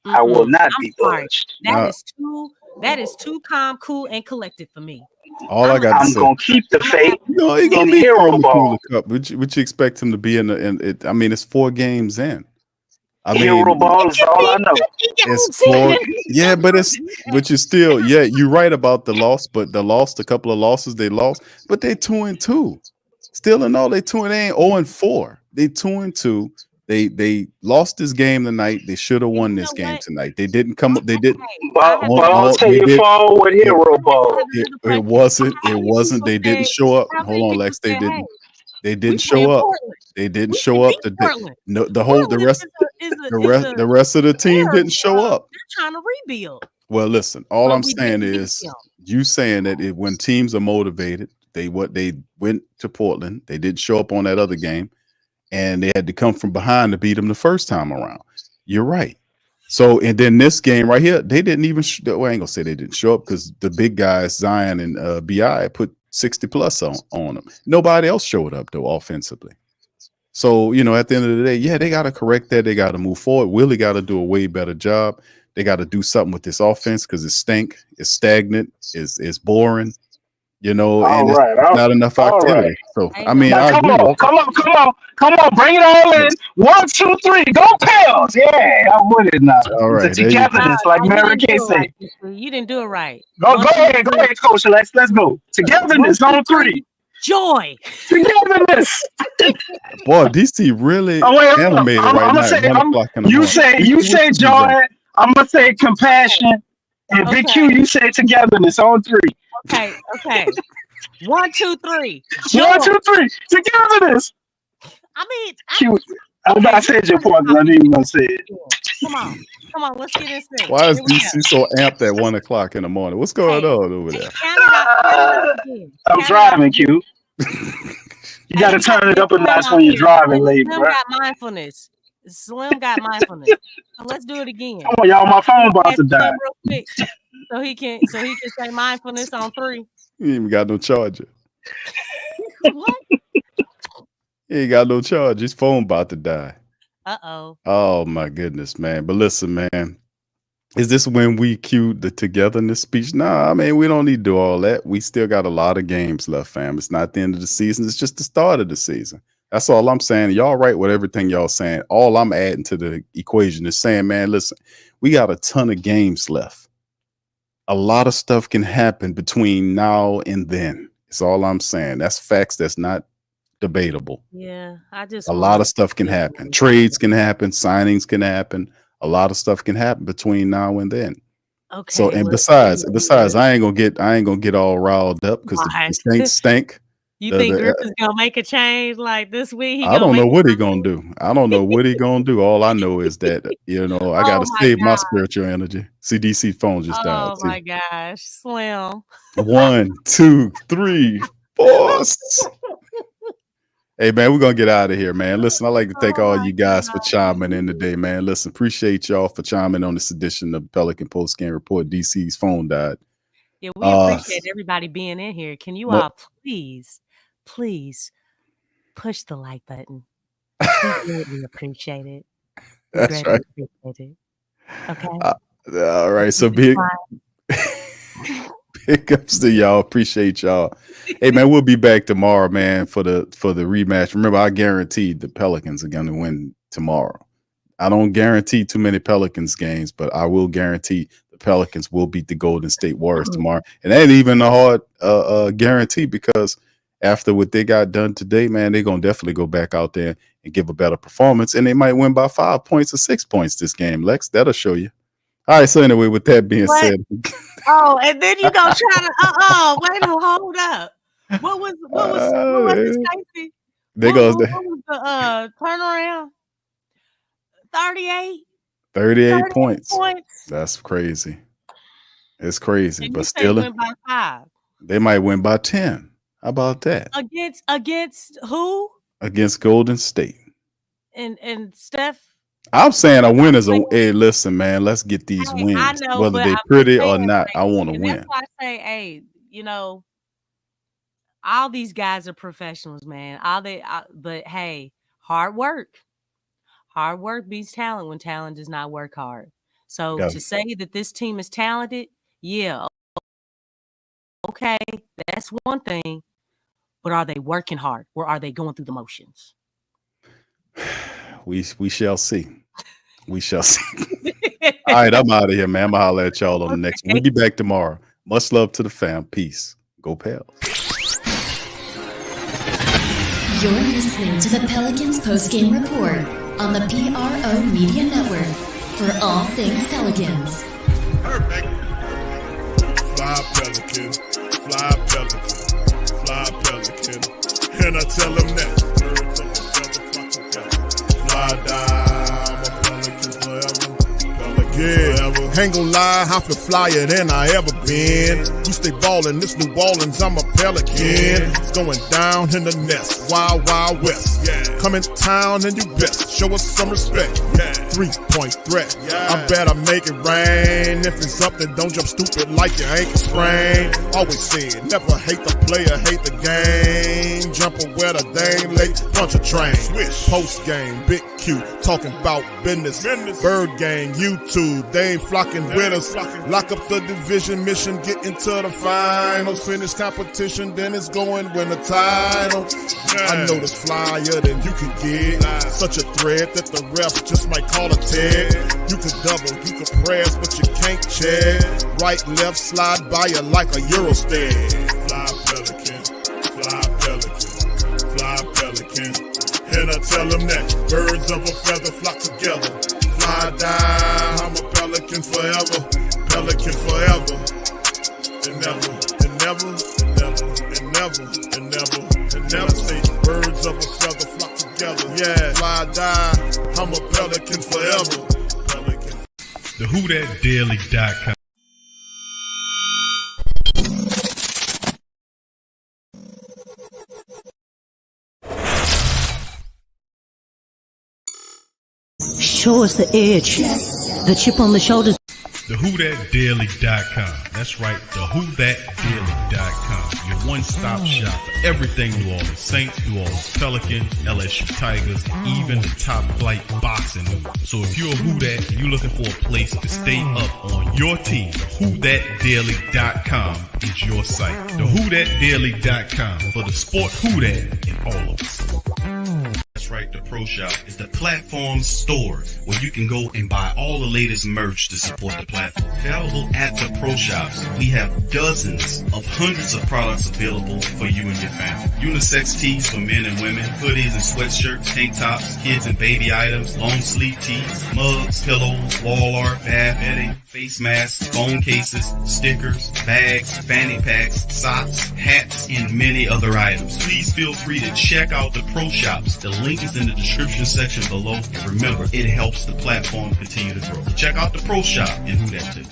S8: I will not be budged.
S7: That is too calm, cool, and collected for me.
S3: All I got to say,
S8: I'm gonna keep the faith.
S3: No, he's gonna be hero ball. Would you expect him to be in it? I mean, it's 4 games in.
S8: Hero ball is all I know.
S3: It's 4, yeah, but you're still, you're right about the loss, but a couple of losses they lost, but they 2-2. Still in all, they 2 and they ain't 0-4. They 2-2. They lost this game tonight. They should have won this game tonight. They didn't come up. They didn't.
S8: Ball take your fall with hero ball.
S3: It wasn't. They didn't show up. Hold on, Lex. They didn't. They didn't show up. They didn't show up. The rest of the team didn't show up.
S7: They're trying to rebuild.
S3: Well, listen. All I'm saying is, you saying that when teams are motivated, they went to Portland. They didn't show up on that other game, and they had to come from behind to beat them the first time around. You're right. So, and then this game right here, they didn't even. I ain't gonna say they didn't show up, because the big guys, Zion and Bi, put 60 plus on them. Nobody else showed up though offensively. So, at the end of the day, they got to correct that. They got to move forward. Willie got to do a way better job. They got to do something with this offense, because it's it's stagnant, it's boring, and it's not enough activity. Right. So, I mean,
S8: come on, bring it all in. 1, 2, 3, go Pels! Yeah, I'm with it now.
S3: All right,
S8: it's togetherness, like Mary Kay said.
S7: You didn't do it right.
S8: Go ahead, Coach. Let's go. Togetherness on 3.
S7: Joy.
S8: Togetherness.
S3: Boy, DC really
S8: Oh, wait,
S3: animated
S8: I'm
S3: right
S8: gonna
S3: now.
S8: say,
S3: At 1 o'clock in the morning.
S8: you say joy. I'm gonna say compassion, and Big Q, you say togetherness on 3.
S7: Okay. 1, 2, 3. Joy.
S8: 1, 2, 3. Togetherness.
S7: I mean,
S8: Q. I said your point, but I didn't even gonna say it.
S7: Come on, let's get this thing.
S3: Why is
S7: Here we
S3: DC
S7: go.
S3: so amped at 1 o'clock in the morning? What's going on over there?
S7: Count it out.
S8: I'm driving, Q. You gotta turn it up a notch when you're driving, late,
S7: Slim
S8: bro.
S7: got mindfulness. Slim got mindfulness. So let's do it again.
S8: Come on, y'all. My phone about to die.
S7: Slim real quick, so he can say mindfulness on 3.
S3: He ain't even got no charger.
S7: What?
S3: He ain't got no charge. His phone about to die.
S7: Uh-oh.
S3: Oh my goodness, man. But listen, man. Is this when we cued the togetherness speech? Nah, I mean, we don't need to do all that. We still got a lot of games left, fam. It's not the end of the season. It's just the start of the season. That's all I'm saying. Y'all right with everything y'all saying. All I'm adding to the equation is saying, man, listen, we got a ton of games left. A lot of stuff can happen between now and then. It's all I'm saying. That's facts. That's not debatable.
S7: Yeah, I just
S3: A lot of stuff can happen. Trades can happen. Signings can happen. A lot of stuff can happen between now and then.
S7: Okay.
S3: So, and besides, I ain't gonna get all riled up because the Saints stink.
S7: You think Griffin's gonna make a change like this week?
S3: I don't know what he gonna do. I don't know what he gonna do. All I know is that I gotta save my spiritual energy. CDC phone just died.
S7: Oh my gosh, Slim.
S3: 1, 2, 3, 4. Hey man, we're gonna get out of here, man. Listen, I'd like to thank all you guys for chiming in today, man. Listen, appreciate y'all for chiming on this edition of Pelican Postgame Report. DC's phone died.
S7: Yeah, we appreciate everybody being in here. Can you all please push the like button? We greatly appreciate it.
S3: That's right.
S7: Appreciate it. Okay.
S3: All right. So big ups to y'all. Appreciate y'all. Hey man, we'll be back tomorrow, man, for the rematch. Remember, I guaranteed the Pelicans are gonna win tomorrow. I don't guarantee too many Pelicans games, but I will guarantee the Pelicans will beat the Golden State Warriors tomorrow. And that ain't even a hard guarantee, because after what they got done today, man, they're gonna definitely go back out there and give a better performance, and they might win by 5 points or 6 points this game, Lex. That'll show you. All right, so anyway, with that being said.
S7: Oh, and then you gonna try to wait a minute, hold up. What was it, Stacey?
S3: There goes
S7: what was the turnaround?
S3: 38 points. That's crazy. It's crazy, but still
S7: win by 5.
S3: They might win by 10. How about that?
S7: Against who?
S3: Against Golden State.
S7: And Steph.
S3: I'm saying a win is hey, listen, man, let's get these wins.
S7: I know,
S3: whether they're pretty or not, I want to win.
S7: That's why I say, hey, all these guys are professionals, man. But hey, hard work beats talent when talent does not work hard. So to say that this team is talented, yeah, okay, that's one thing. But are they working hard, or are they going through the motions?
S3: We shall see. We shall see. All right, I'm out of here, man. I'm gonna holler at y'all on the next one. We'll be back tomorrow. Much love to the fam. Peace. Go Pels.
S1: You're listening to the Pelicans Postgame Report on the PRO Media Network for all things Pelicans.
S2: Perfect. Fly Pelicans, fly Pelicans, fly Pelicans. And I tell them that. Birds of a feather flock together. Fly down, I'm a Pelicans forever. Pelicans forever. Ain't gon' lie, I feel flyer than I ever been. We stay ballin', this New Orleans, I'm a Pelican. It's going down in the nest, wild, wild west. Come in town and you best, show us some respect. 3-point threat, I better make it rain. If it's something, don't jump stupid like your ankle sprain. Always said, never hate the player, hate the game. Jumpin' where the dame late, punch a train. Post game, Big Q, talking about business. Bird gang, YouTube, they ain't flocking with us. Lock up the division mission, get into the finals. Finish competition, then it's going win the title. I know this flyer than you can get. Such a threat that the refs just might call a tag. You can double, you can press, but you can't check. Right, left, slide by you like a Eurostep. Fly Pelican, fly Pelican. And I tell them that birds of a feather flock together. Fly, die, I'm a pelican forever. Pelican forever. And never, and never, and never, and never, and never, and never. Say birds of a feather flock together. Yeah, fly, die, I'm a pelican forever. Pelican.
S14: The WhoDatDaily.com.
S15: Show us the edge, the chip on the shoulders.
S14: The WhoDatDaily.com. That's right, the WhoDatDaily.com. Your one-stop shop for everything New Orleans Saints, New Orleans Pelicans, LSU Tigers, even the top-flight boxing news. So if you're a Who Dat and you're looking for a place to stay up on your team, WhoDatDaily.com is your site. The WhoDatDaily.com for the sport Who Dat in all of us. That's right, the Pro Shop is the platform store where you can go and buy all the latest merch to support the platform. Available at the Pro Shops, we have dozens of hundreds of products available for you and your family. Unisex tees for men and women, hoodies and sweatshirts, tank tops, kids and baby items, long sleeve tees, mugs, pillows, wall art, bath bedding, face masks, phone cases, stickers, bags, fanny packs, socks, hats, and many other items. Please feel free to check out the Pro Shops. The link is in the description section below. And remember, it helps the platform continue to grow. Check out the Pro Shop and Who Dat too.